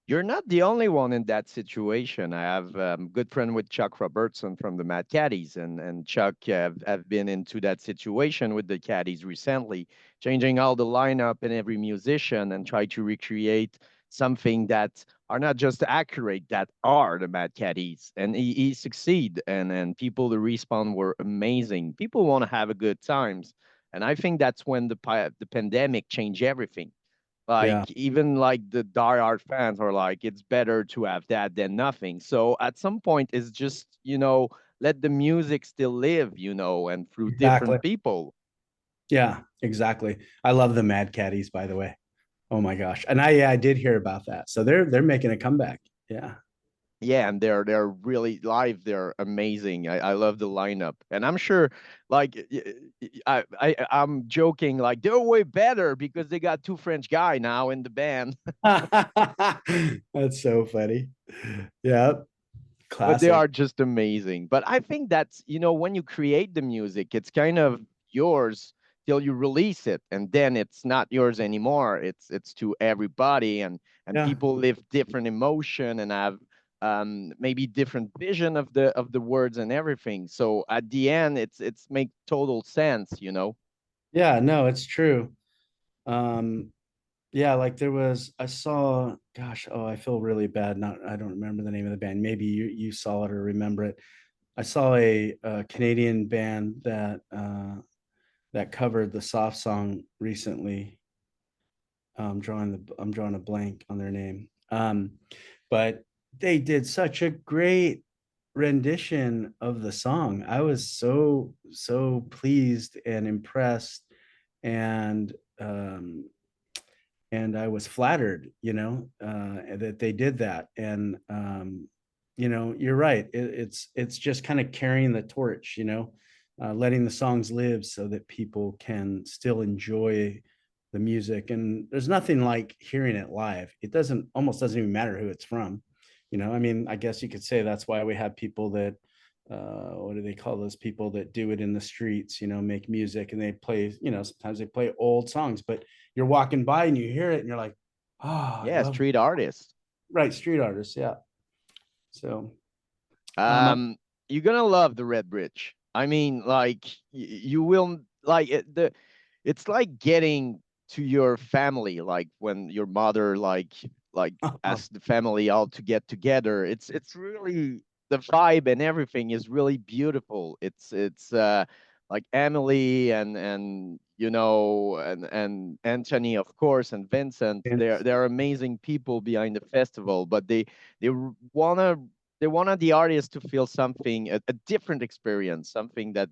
You're not the only one in that situation. I have good friend with Chuck Robertson from the Mad Caddies, and Chuck have been into that situation with the Caddies recently, changing all the lineup and every musician and try to recreate something that are not just accurate, that are the Mad Caddies. And he succeed, and people, the respawn were amazing. People want to have a good times, and I think that's when the pandemic changed everything. Like Yeah, even like the diehard fans are like, it's better to have that than nothing. So at some point, it's just, let the music still live, and through exactly. different people. Yeah, exactly. I love the Mad Caddies, by the way. Oh my gosh. And I did hear about that. So they're making a comeback. Yeah. Yeah, and they're really live. They're amazing. I love the lineup, and I'm sure, like, I'm joking, like they're way better because they got two French guy now in the band. That's so funny. Yeah, But they classic. are just amazing. But I think that's, when you create the music, it's kind of yours till you release it, and then it's not yours anymore. It's to everybody, and Yeah. people live different emotion and have maybe different vision of the words and everything. So at the end, it's make total sense. Yeah, no, it's true. Um, yeah, like there was, I saw, gosh, oh, I feel really bad. I don't remember the name of the band. Maybe you saw it or remember it. I saw a Canadian band that covered the soft song recently. I'm drawing a blank on their name. But they did such a great rendition of the song. I was so pleased and impressed, and I was flattered, that they did that. And you're right. It's just kind of carrying the torch, letting the songs live so that people can still enjoy the music. And there's nothing like hearing it live. It doesn't almost doesn't even matter who it's from. I mean, I guess you could say that's why we have people that what do they call those people that do it in the streets, make music, and they play, sometimes they play old songs, but you're walking by and you hear it and you're like, oh, I Yeah, love, street artists. right, street artists. Yeah. So, um, Um, you're gonna love the Red Bridge. I mean, like you will like it's like getting to your family, like when your mother like asks the family all to get together. It's really the vibe and everything is really beautiful. It's like Emily and Anthony, of course, and Vincent. They're amazing people behind the festival, but they wanna they wanted the artist to feel something, a different experience, something that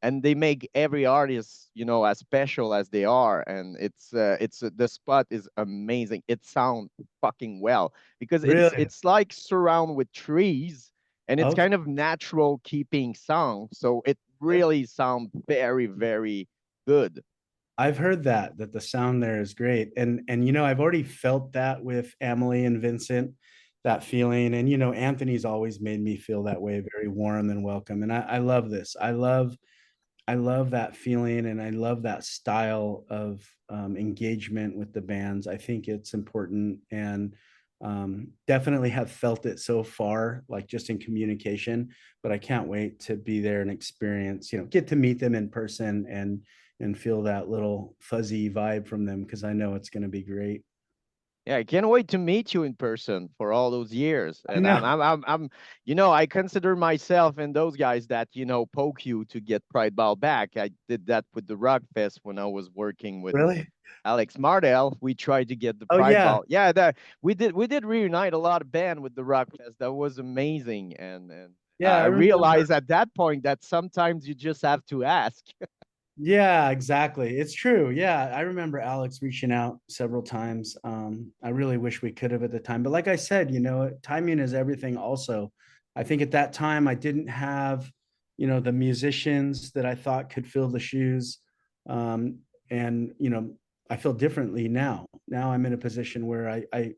and they make every artist, as special as they are. And the spot is amazing. It sounds fucking well because it's really? it's like surround with trees, and it's Okay. kind of natural keeping sound. So it really sounds very, very good. I've heard that the sound there is great. And I've already felt that with Emily and Vincent, that feeling. And Anthony's always made me feel that way, very warm and welcome. And I love this. I love that feeling, and I love that style of engagement with the bands. I think it's important, and definitely have felt it so far, like just in communication. But I can't wait to be there and experience, get to meet them in person and feel that little fuzzy vibe from them, because I know it's going to be great. Yeah, I can't wait to meet you in person for all those years. I And know. I consider myself and those guys that, poke you to get Pridebowl back. I did that with the Rock Fest when I was working with Really? Alex Mardell. We tried to get the Oh yeah, Pridebowl. Yeah, that we did reunite a lot of band with the Rock Fest. That was amazing. And yeah. I I remember. realized at that point that sometimes you just have to ask. Yeah, exactly. It's true. Yeah, I remember Alex reaching out several times. I really wish we could have at the time, but like I said, timing is everything. Also, I think at that time I didn't have, the musicians that I thought could fill the shoes, um, and I feel differently now. Now I'm in a position where I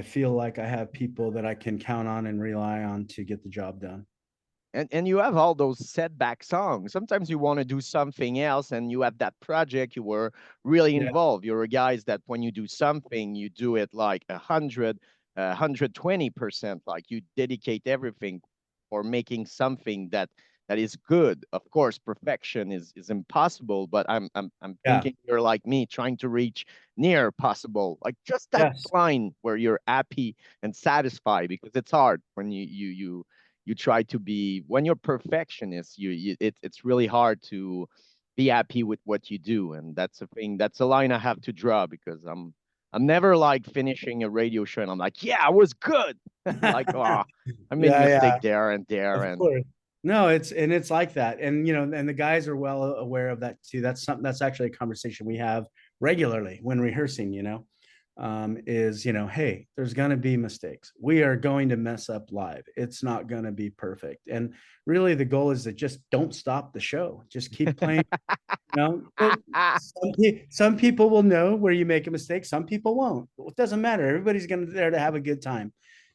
feel like I have people that I can count on and rely on to get the job done. And you have all those setback songs. Sometimes you want to do something else, and you have that project you were really Yeah, involved. You're a guys that when you do something, you do it like 120%. Like you dedicate everything for making something that is good. Of course, perfection is impossible, but I'm yeah, thinking you're like me, trying to reach near possible, like just that yes, line where you're happy and satisfied, because it's hard when you try to be, when you're perfectionist, it's really hard to be happy with what you do. And that's a thing, that's a line I have to draw, because I'm never like finishing a radio show and I'm like, yeah, I was good. Like, oh, I made yeah, yeah. mistake there and there. Of And course. No, it's like that. And and the guys are well aware of that too. That's something that's actually a conversation we have regularly when rehearsing, is, hey, there's gonna be mistakes. We are going to mess up live. It's not gonna be perfect. And really the goal is to just don't stop the show. Just keep playing, but some people will know where you make a mistake, some people won't. It doesn't matter. Everybody's gonna there to have a good time.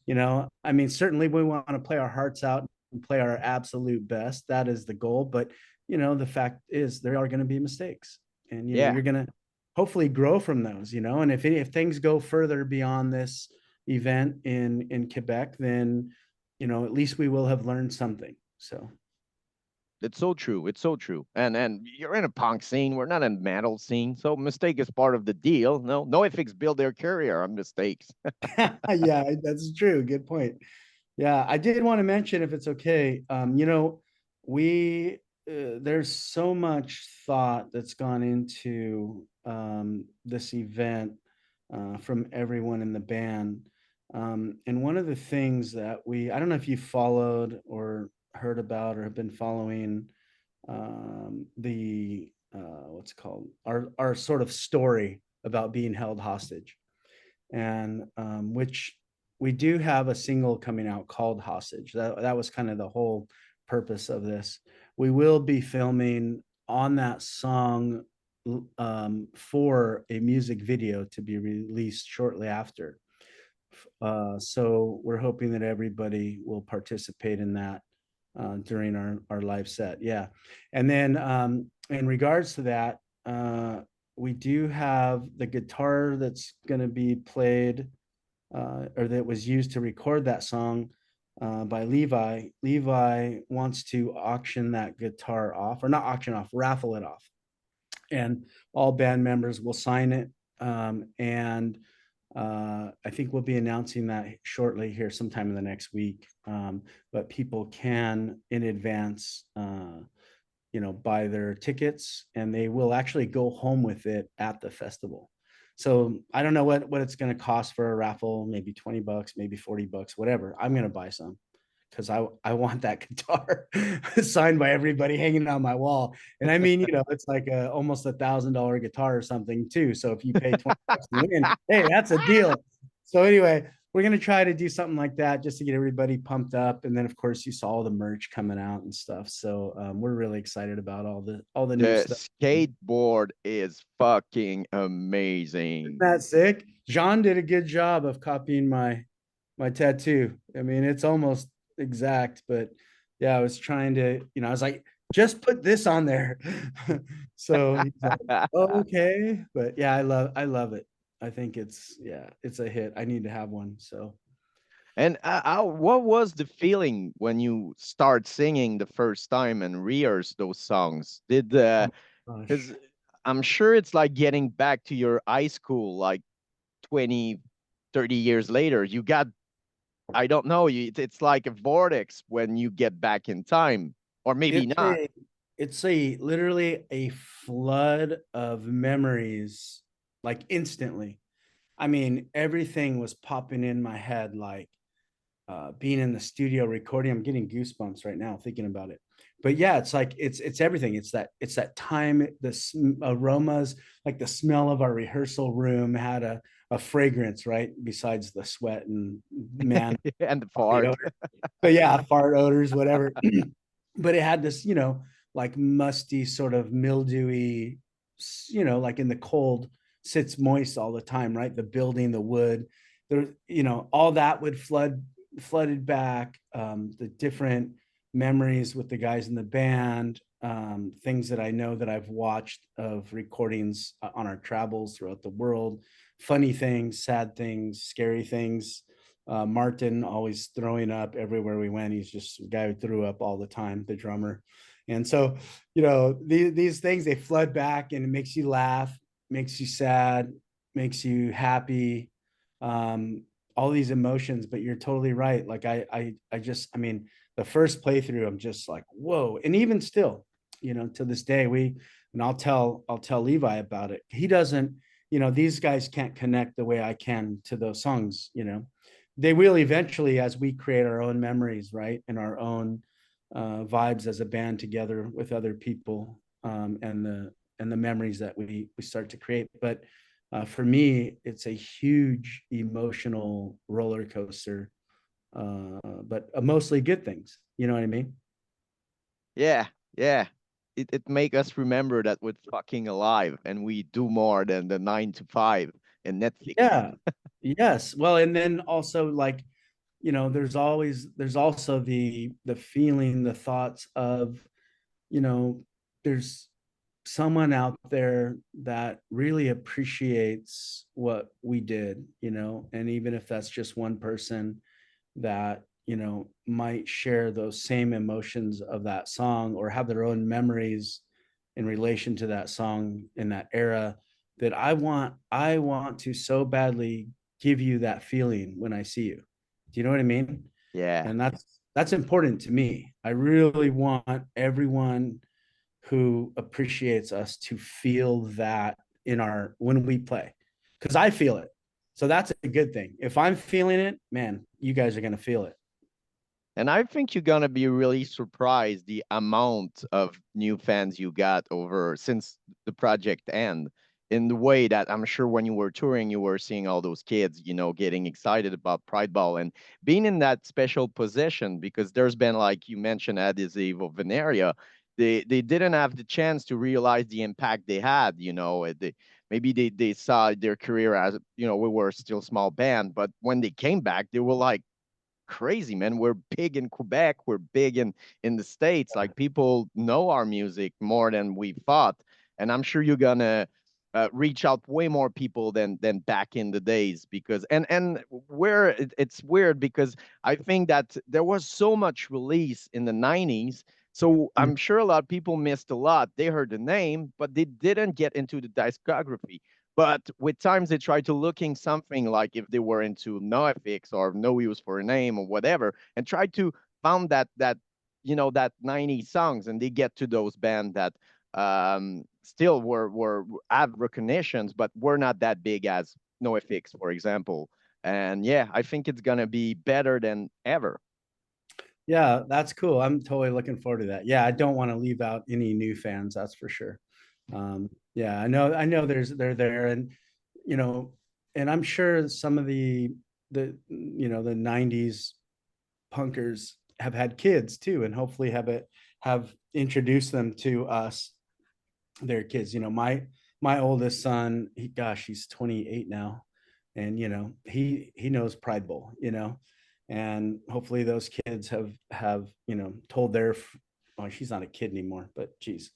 I mean, certainly we want to play our hearts out and play our absolute best. That is the goal. But the fact is there are going to be mistakes, and yeah, you're going to hopefully grow from those. And if things go further beyond this event in Quebec, then at least we will have learned something. So it's so true. It's so true. And you're in a punk scene. We're not in metal scene. So mistake is part of the deal. No ethics build their career on mistakes. yeah, that's true. Good point. Yeah, I did want to mention, if it's okay, we there's so much thought that's gone into this event from everyone in the band. And one of the things that I don't know if you followed or heard about or have been following the what's it called, our sort of story about being held hostage, and which we do have a single coming out called Hostage. That was kind of the whole purpose of this. We will be filming on that song for a music video to be released shortly after. So we're hoping that everybody will participate in that during our live set. Yeah. And then in regards to that, we do have the guitar that's going to be played or that was used to record that song by Levi. Levi wants to auction that guitar off, or not auction off, raffle it off. And all band members will sign it. And I think we'll be announcing that shortly here sometime in the next week. But people can in advance, buy their tickets, and they will actually go home with it at the festival. So I don't know what it's going to cost for a raffle, maybe $20, maybe $40, whatever. I'm going to buy some because I want that guitar signed by everybody hanging on my wall. And I mean, it's like almost $1,000 guitar or something too. So if you pay $20 to win, hey, that's a deal. So anyway, we're gonna try to do something like that just to get everybody pumped up. And then of course you saw all the merch coming out and stuff. So we're really excited about all the new The stuff. skateboard is fucking Isn't amazing. that sick? Jean did a good job of copying my tattoo. I mean, it's almost exact, but yeah, I was trying to, I was like, just put this on there. So he's like, oh, okay. But yeah, I love it. I think it's a hit. I need to have one. So And what was the feeling when you start singing the first time and rehearse those songs? oh Because gosh. I'm sure it's like getting back to your high school, like 20, 30 years later, you got, I don't know, it's like a vortex when you get back in time, or maybe It's not. a it's a literally a flood of memories, like instantly. I mean, everything was popping in my head, like being in the studio recording. I'm getting goosebumps right now thinking about it. But yeah, it's like it's everything. It's that time, aromas, like the smell of our rehearsal room had a fragrance, right? Besides the sweat and man And the coffee fart. odor. But yeah, fart odors, whatever. But it had this, like musty, sort of mildewy, like in the cold, sits moist all the time, right? The building, the wood, there, all that would flooded back. The different memories with the guys in the band, things that I know that I've watched of recordings on our travels throughout the world, funny things, sad things, scary things. Martin always throwing up everywhere we went. He's just a guy who threw up all the time, the drummer. And so, these things, they flood back, and it makes you laugh, makes you sad, makes you happy, all these emotions. But you're totally right. Like I mean, the first playthrough, I'm just like, whoa. And even still, to this day, and I'll tell Levi about it. He doesn't, these guys can't connect the way I can to those songs. They will eventually, as we create our own memories, right, and our own vibes as a band together with other people, and the memories that we start to create. But for me, it's a huge emotional roller coaster, but mostly good things. You know what I mean? Yeah, yeah. It make us remember that we're fucking alive and we do more than the 9 to 5 in Netflix. Yeah. Yes. Well, and then also, like, there's also the feeling, the thoughts of, there's someone out there that really appreciates what we did, and even if that's just one person that, might share those same emotions of that song, or have their own memories in relation to that song in that era, that I want to so badly give you that feeling when I see you. Do you know what I mean? Yeah. And that's important to me. I really want everyone who appreciates us to feel that in our when we play, because I feel it. So that's a good thing. If I'm feeling it, man, you guys are going to feel it. And I think you're gonna be really surprised the amount of new fans you got over since the project end. In the way that I'm sure when you were touring, you were seeing all those kids, getting excited about Pridebowl and being in that special position because there's been, like you mentioned, adhesive of an area. They didn't have the chance to realize the impact they had. Maybe they saw their career as, we were still small band, but when they came back, they were like crazy, man. We're big in Quebec. We're big in the States. Like people know our music more than we thought, and I'm sure you're gonna reach out way more people than back in the days because and where it's weird because I think that there was so much release in the 90s. So I'm sure a lot of people missed a lot. They heard the name, but they didn't get into the discography. But with times they try to looking something like if they were into NoFX or No Use for a Name or whatever, and try to found that 90 songs, and they get to those bands that still were have recognitions, but were not that big as NoFX, for example. And yeah, I think it's gonna be better than ever. Yeah, that's cool. I'm totally looking forward to that. Yeah, I don't want to leave out any new fans, that's for sure. Yeah, I know they're there, and you know, and I'm sure some of the 90s punkers have had kids too, and hopefully have introduced them to us, their kids. My oldest son, he's 28 now, and he knows Pridebowl, and hopefully those kids have told their, well, she's not a kid anymore, but geez,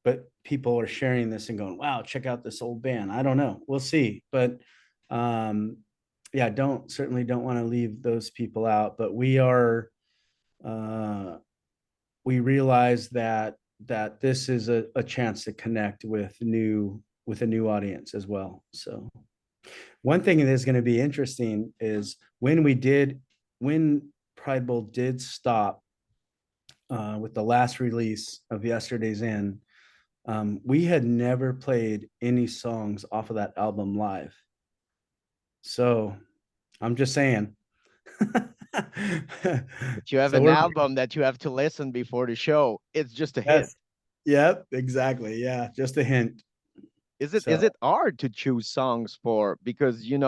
but people are sharing this and going, wow, check out this old band. I don't know, we'll see. But yeah, certainly don't want to leave those people out. But uh we realize that this is a chance to connect with a new audience as well. So One thing that is going to be interesting is when Pridebowl did stop with the last release of Yesterday's End, we had never played any songs off of that album live. So I'm just saying. But you have So an we're album that you have to listen before the show. It's just a hit. yes, yep, exactly. Yeah, just a hint. Is So it hard to choose songs for, because in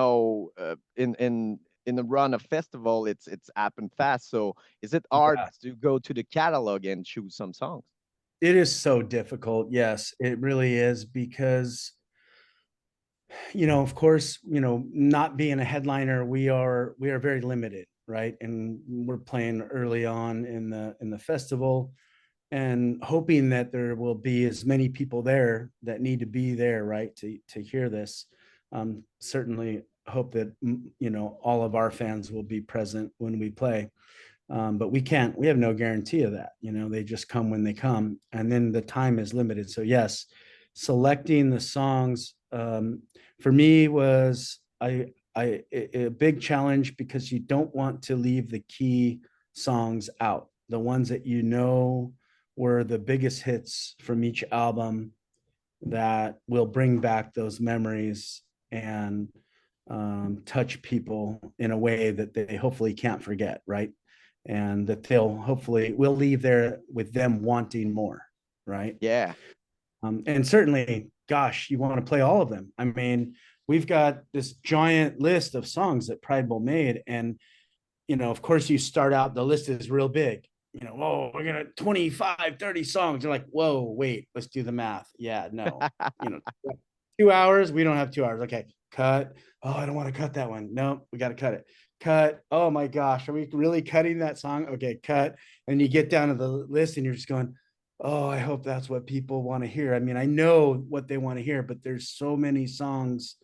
the run of festival it's happened fast. So is it hard yeah, to go to the catalog and choose some songs? it is so difficult. Yes, it really is because of course, not being a headliner, we are very limited, right? And we're playing early on in the festival and hoping that there will be as many people there that need to be there, right, to hear this. Certainly hope that all of our fans will be present when we play. But we have no guarantee of that. They just come when they come, and then the time is limited. So yes, selecting the songs for me was a big challenge because you don't want to leave the key songs out, the ones that were the biggest hits from each album that will bring back those memories and touch people in a way that they hopefully can't forget, right? And that we'll leave there with them wanting more, right? Yeah. And certainly, gosh, you want to play all of them. I mean, we've got this giant list of songs that Pridebowl made, and of course, you start out, the list is real big. Whoa, we're gonna 25, 30 songs. You're like, whoa, wait, let's do the math. Yeah, no, you know, 2 hours. We don't have 2 hours. Okay, cut. Oh, I don't want to cut that one. No, we got to cut it. Cut. Oh my gosh, are we really cutting that song? Okay, cut. And you get down to the list and you're just going, oh, I hope that's what people want to hear. I mean, I know what they want to hear, but there's so many songs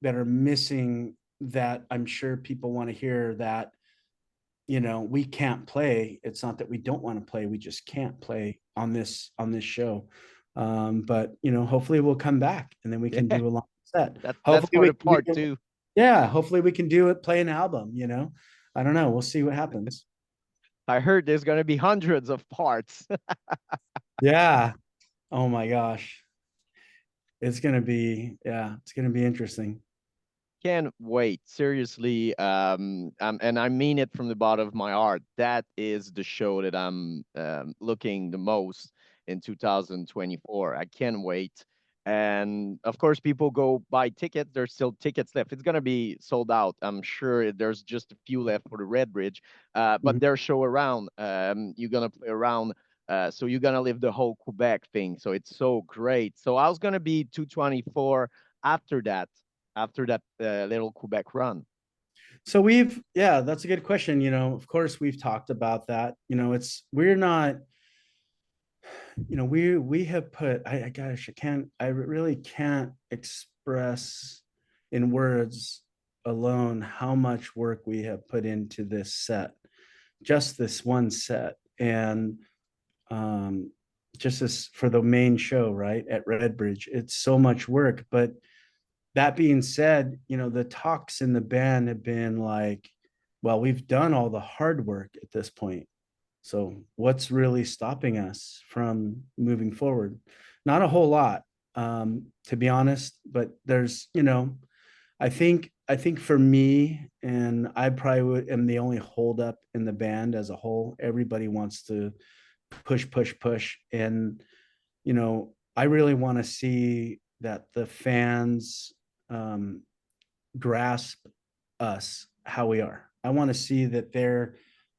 that are missing that I'm sure people want to hear that we can't play. It's not that we don't want to play, we just can't play on this show. But hopefully we'll come back and then we can Yeah. do a long set. That's Hopefully for we the can part do, two. yeah, hopefully we can do it, play an album. I don't know, we'll see what happens. I heard there's gonna be hundreds of parts. Yeah, oh my gosh, it's gonna be interesting. Can't wait. Seriously, and I mean it from the bottom of my heart. That is the show that I'm looking the most in 2024. I can't wait. And of course, people go buy tickets. There's still tickets left. It's gonna be sold out. I'm sure there's just a few left for the Red Bridge. But Mhm. there's show around. You're gonna play around. So you're gonna live the whole Quebec thing. So it's so great. So I was gonna be 224 after that little Quebec run. So yeah, that's a good question. Of course we've talked about that. We're not, we have put, gosh, I really can't express in words alone how much work we have put into this set, just this one set. And just this for the main show, right, at Redbridge, it's so much work. But that being said, the talks in the band have been like, well, we've done all the hard work at this point. So what's really stopping us from moving forward? Not a whole lot, to be honest, but there's, I think for me, and I probably am the only holdup in the band as a whole. Everybody wants to push, push, push. And, I really want to see that the fans grasp us how we are. I want to see that they're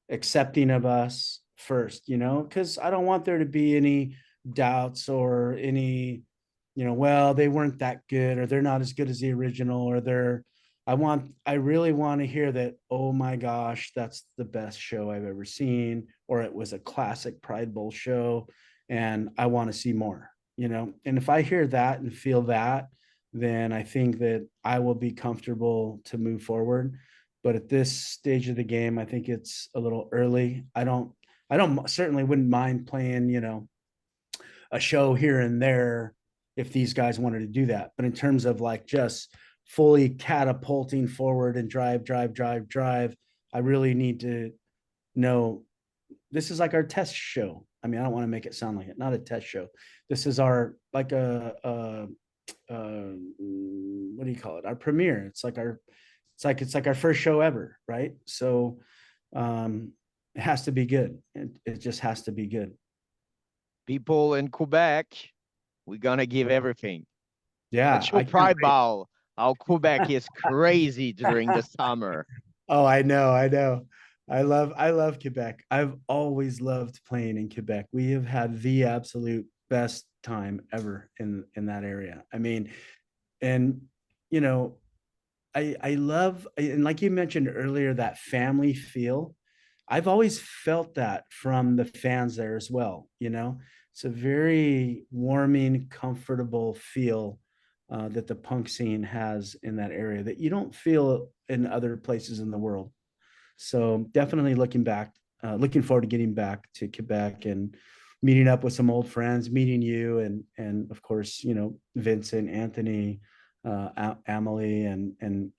accepting of us first, because I don't want there to be any doubts or any, well, they weren't that good or they're not as good as the original or I really want to hear that, oh my gosh, that's the best show I've ever seen, or it was a classic Pridebowl show and I want to see more, and if I hear that and feel that, then I think that I will be comfortable to move forward. But at this stage of the game, I think it's a little early. I don't certainly wouldn't mind playing, a show here and there if these guys wanted to do that. But in terms of like just fully catapulting forward and drive, drive, drive, drive. I really need to know this is like our test show. I mean, I don't want to make it sound like it, not a test show. This is our like what do you call it? Our premiere. It's like our first show ever, right? So it has to be good. It just has to be good. People in Quebec, we're gonna give everything. Let's Yeah, show I can't wait. Pridebowl how Quebec is crazy during the summer. Oh, I know, I know. I love Quebec. I've always loved playing in Quebec. We have had the absolute best time ever in that area. I mean, and you know, I love, and like you mentioned earlier, that family feel. I've always felt that from the fans there as well. You know, it's a very warming, comfortable feel that the punk scene has in that area that you don't feel in other places in the world. So definitely looking forward to getting back to Quebec and meeting up with some old friends, meeting you, and of course, you know, Vincent, Anthony, Emily, and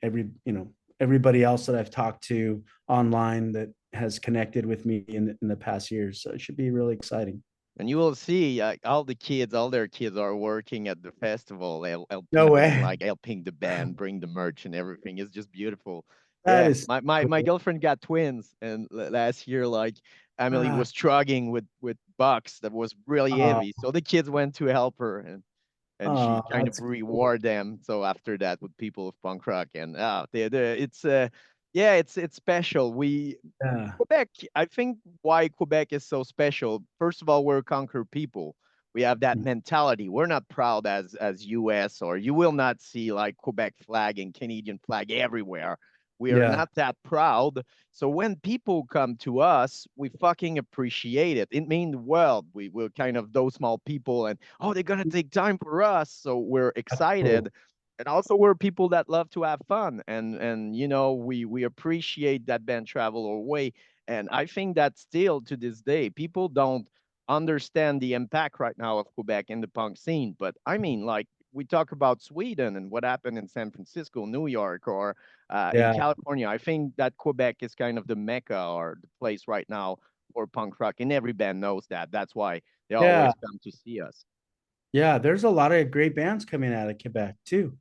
everybody else that I've talked to online that has connected with me in the past years. So it should be really exciting. And you will see all their kids are working at the festival, No helping and way. like helping the band bring the merch and everything. It's just beautiful. That Yeah, is my cool. girlfriend got twins, and last year, like Emily Ah, was struggling with bucks that was really oh, heavy. So the kids went to help her, and she oh, kind of that's cool. reward them. So after that, with people of punk rock, and it's yeah, it's special. We Yeah. Quebec, I think why Quebec is so special. First of all, we're conquer people. We have that mentality. We're not proud as US, or you will not see like Quebec flag and Canadian flag everywhere. We are Yeah. not that proud. So when people come to us, we fucking appreciate it. It means the world. We're kind of those small people, and oh, they're gonna take time for us. So we're That's cool. excited. And also we're people that love to have fun, and you know, we appreciate that band travel away. And I think that still to this day, people don't understand the impact right now of Quebec in the punk scene. But I mean, like, we talk about Sweden and what happened in San Francisco, New York, or in Yeah. California. I think that Quebec is kind of the mecca or the place right now for punk rock, and every band knows that. That's why they Yeah. always come to see us. Yeah. There's a lot of great bands coming out of Quebec too.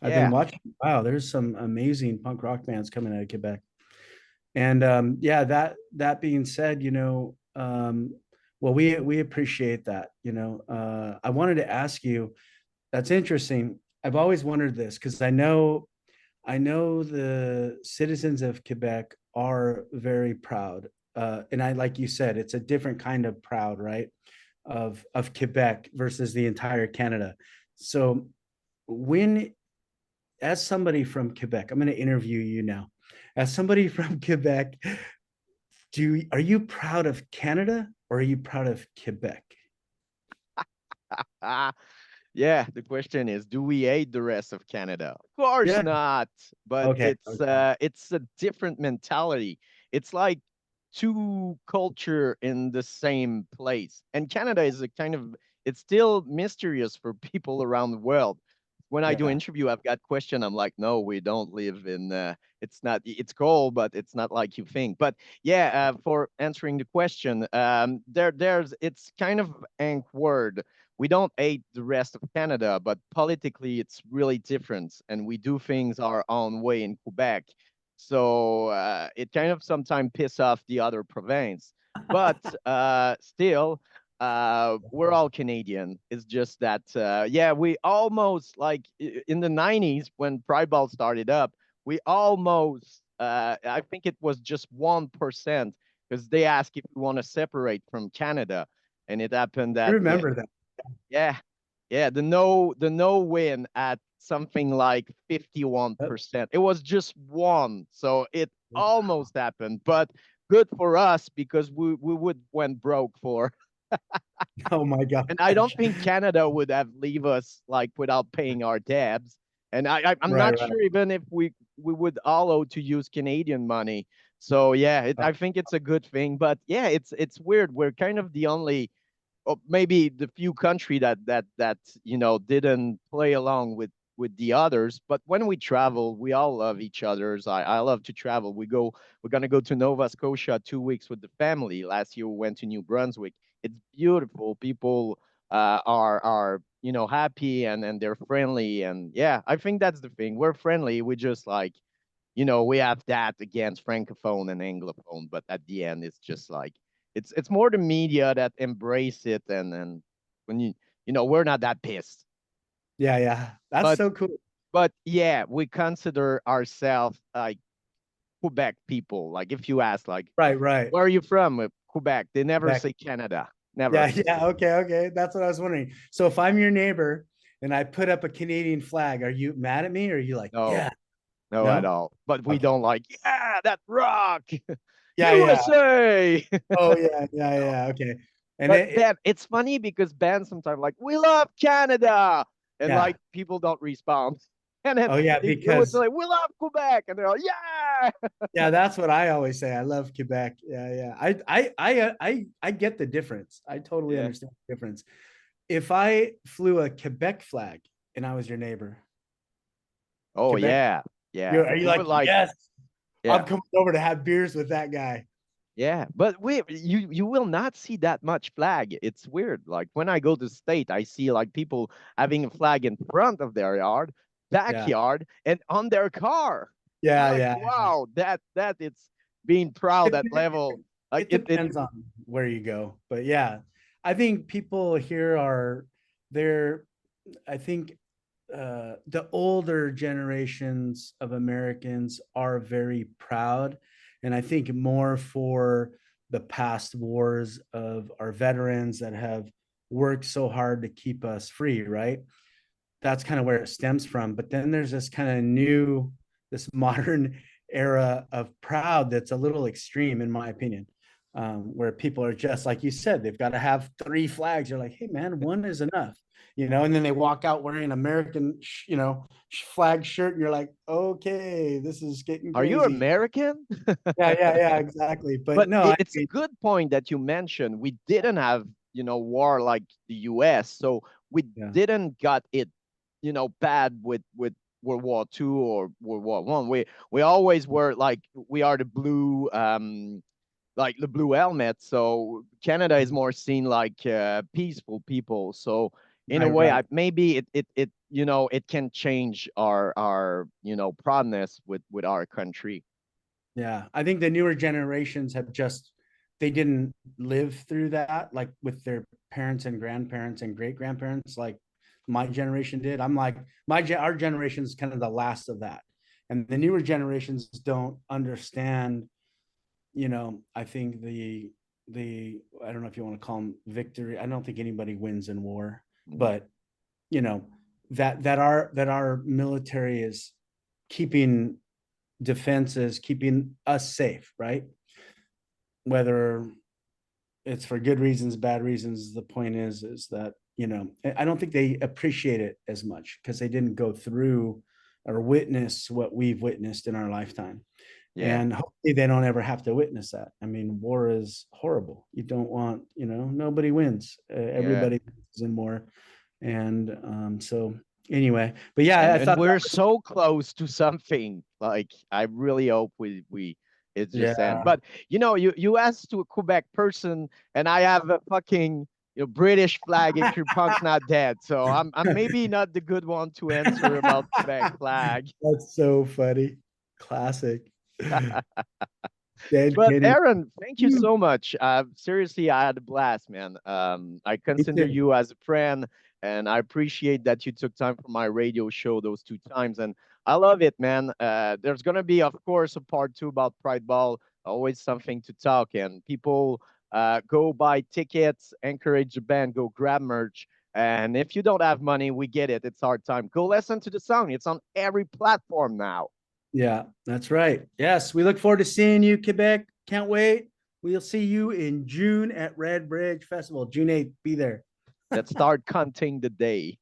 I've been Yeah, watching. Wow, there's some amazing punk rock bands coming out of Quebec. And yeah, that being said, well, we appreciate that. I wanted to ask you. That's interesting. I've always wondered this because I know the citizens of Quebec are very proud. And I, like you said, it's a different kind of proud, right? Of Quebec versus the entire Canada. So when, as somebody from Quebec, I'm going to interview you now. As somebody from Quebec, are you proud of Canada or are you proud of Quebec? yeah, the question is, do we hate the rest of Canada? Of course Yeah. not, but Okay. Okay. it's a different mentality. It's like two culture in the same place. And Canada is a kind of, it's still mysterious for people around the world. When I do Yeah. interview, I've got question. I'm like, no, we don't live in. It's not. It's cold, but it's not like you think. But yeah, for answering the question, there's. It's kind of an word. We don't hate the rest of Canada, but politically it's really different, and we do things our own way in Quebec. So it kind of sometimes piss off the other province, but still, we're all Canadian. It's just that, yeah, we almost like in the 90s when Pride Ball started up, we almost, I think it was just 1% because they asked if we want to separate from Canada. And it happened I that remember that. yeah, yeah, the no win at something like Yep. 51%. It was just one, so it almost happened, but good for us because we would went broke for. Oh my And I don't gosh. think Canada would have leave us like without paying our debts. And I'm Right, not right. sure even if we would allow to use Canadian money. So yeah, I think it's a good thing. But yeah, it's weird. We're kind of the only, or maybe the few country that didn't play along with the others. But when we travel, we all love each other's. I love to travel. We're gonna go to Nova Scotia 2 weeks with the family. Last year we went to New Brunswick. It's beautiful. People are happy and they're friendly, and yeah, I think that's the thing. We're friendly. We just like we have that against francophone and anglophone, but at the end, it's just like it's more the media that embrace it, and when we're not that pissed, Yeah, yeah. That's but so cool. yeah, we consider ourselves like Quebec people. Like if you ask, like, Right, right. where are you from? Quebec. They never Back. say Canada. Yeah, Never. yeah. Okay, okay. That's what I was wondering. So if I'm your neighbor and I put up a Canadian flag, are you mad at me or are you like, No, yeah, no at no? all. But we Okay. don't like, yeah, that rock, Yeah, yeah. USA. Oh, yeah, yeah, yeah. Okay. And But Ben, it's funny because Ben sometimes like, we love Canada, and yeah. like people don't respond, and then Oh, yeah, they would say because we love Quebec, and they're like, yeah. yeah, that's what I always say. I love Quebec. Yeah, yeah. I get the difference. I totally Yeah. understand the difference. If I flew a Quebec flag and I was your neighbor, Oh Quebec, yeah, yeah. are you We like, would like, yes, I'm yeah, coming over to have beers with that guy? yeah. But you will not see that much flag. It's weird. Like when I go to state, I see like people having a flag in front of their yard, Yeah, backyard, and on their car. I'm yeah, like, yeah. wow, that it's being proud It, at level. Like it it depends on where you go, but yeah, I think people here are they're. I think the older generations of Americans are very proud, and I think more for the past wars of our veterans that have worked so hard to keep us free, right? That's kind of where it stems from. But then there's this kind of new, this modern era of proud that's a little extreme, in my opinion, where people are just like you said, they've got to have three flags. You're like, hey man, one is enough, and then they walk out wearing American, flag shirt, and you're like, okay, this is getting Are you crazy. American? Yeah, yeah, yeah, exactly. But But no, I it's a mean, good point that you mentioned. We didn't have, war like the US. So we yeah, didn't got it, bad with World War II or World War One. We always were like we are the blue like the blue helmet. So Canada is more seen like peaceful people. So in a right, way, right. maybe it it can change our proudness with our country. Yeah, I think the newer generations have just they didn't live through that like with their parents and grandparents and great grandparents like my generation did. I'm like our generation is kind of the last of that. And the newer generations don't understand, I think the I don't know if you want to call them victory. I don't think anybody wins in war, Mm. but you know that our military is keeping defenses, keeping us safe, right? Whether it's for good reasons, bad reasons, the point is that, I don't think they appreciate it as much because they didn't go through or witness what we've witnessed in our lifetime. Yeah, And hopefully they don't ever have to witness that. I mean, war is horrible. You don't want, nobody wins. yeah. Everybody is in war. And so anyway, but yeah, and I and thought we're that was, so close to something. Like I really hope we it's just end. yeah, But you asked to a Quebec person, and I have a fucking British flag if your punk's not dead. So I'm maybe not the good one to answer about Quebec flag. that's so funny. Classic. Dead But Kenny. Aaron, thank you Me so much. Seriously, I had a blast, man. I consider too. you as a friend, and I appreciate that you took time for my radio show those 2 times. And I love it, man. There's gonna be, of course, a part two about Pride Ball. Always something to talk, and people go buy tickets, encourage the band, go grab merch. And if you don't have money, we get it. It's our time. Go listen to the song. It's on every platform now. Yeah, that's right. Yes, we look forward to seeing you, Quebec. Can't wait. We'll see you in June at Red Bridge Festival. June 8th. Be there. Let's start counting the day.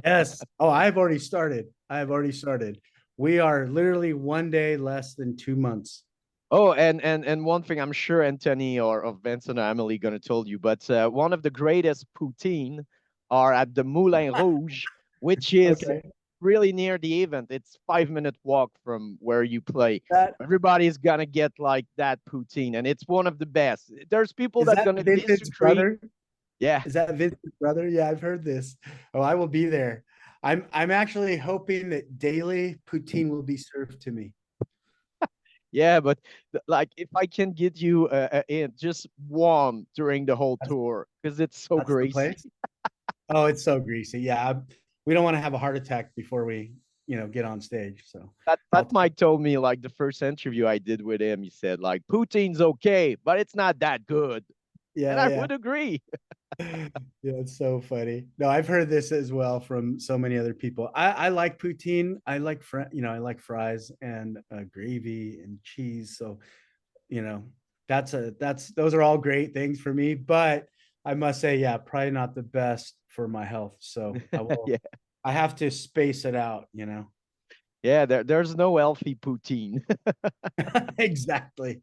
Yes. Oh, I've already started. I've already started. We are literally one day less than 2 months. Oh, and one thing I'm sure Anthony or Vincent or Emily gonna told you, but one of the greatest poutine are at the Moulin Rouge, which is Okay. really near the event. It's 5 minute walk from where you play. That Everybody's gonna get like that poutine, and it's one of the best. There's people is that that gonna Vincent's disagree. brother? Yeah, Is that Vincent's brother? Yeah, I've heard this. Oh, I will be there. I'm actually hoping that daily poutine will be served to me. yeah, but like if I can get you in just one during the whole That's, tour, because it's so that's the greasy. place. Oh, it's so greasy. Yeah, we don't want to have a heart attack before we, get on stage. So That I'll, Mike told me like the first interview I did with him. He said like poutine's okay, but it's not that good, and yeah, I yeah. would agree. Yeah, it's so funny. No, I've heard this as well from so many other people. I like poutine. I like I like fries and gravy and cheese. So, you know, those are all great things for me. But I must say, yeah, probably not the best for my health. So Yeah, I have to space it out. yeah. There's no healthy poutine. Exactly.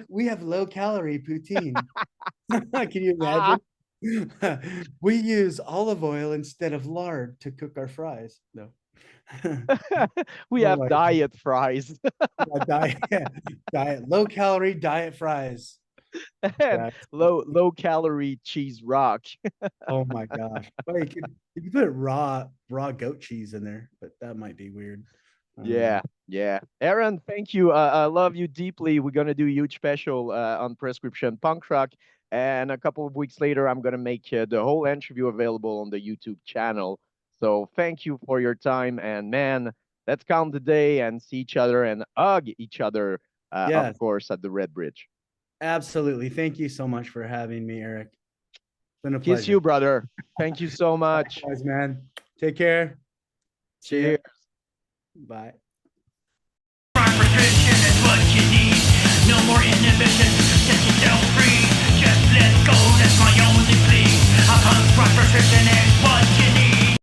We have low calorie poutine. Can you Ah, imagine? We use olive oil instead of lard to cook our fries. No. we Oh have my diet fries God, diet, low calorie diet fries. and Yeah. low calorie cheese rock. Oh my gosh. Well, you could put raw goat cheese in there, but that might be weird. I don't know. Yeah, yeah. Aaron, thank you. I love you deeply. We're gonna do a huge special on Prescription Punk Rock, and a couple of weeks later, I'm gonna make the whole interview available on the YouTube channel. So thank you for your time, and man, let's count the day and see each other and hug each other, of Yes, course, at the Red Bridge. absolutely. Thank you so much for having me, Eric. It's been a Kiss pleasure. you, brother. Thank you so much. Guys, man. Take care. See ya. Cheers. Bye. Prescription is what you need. No more inhibition, set yourself free. Just let go, that's my only plea. A punk rock prescription is what you need.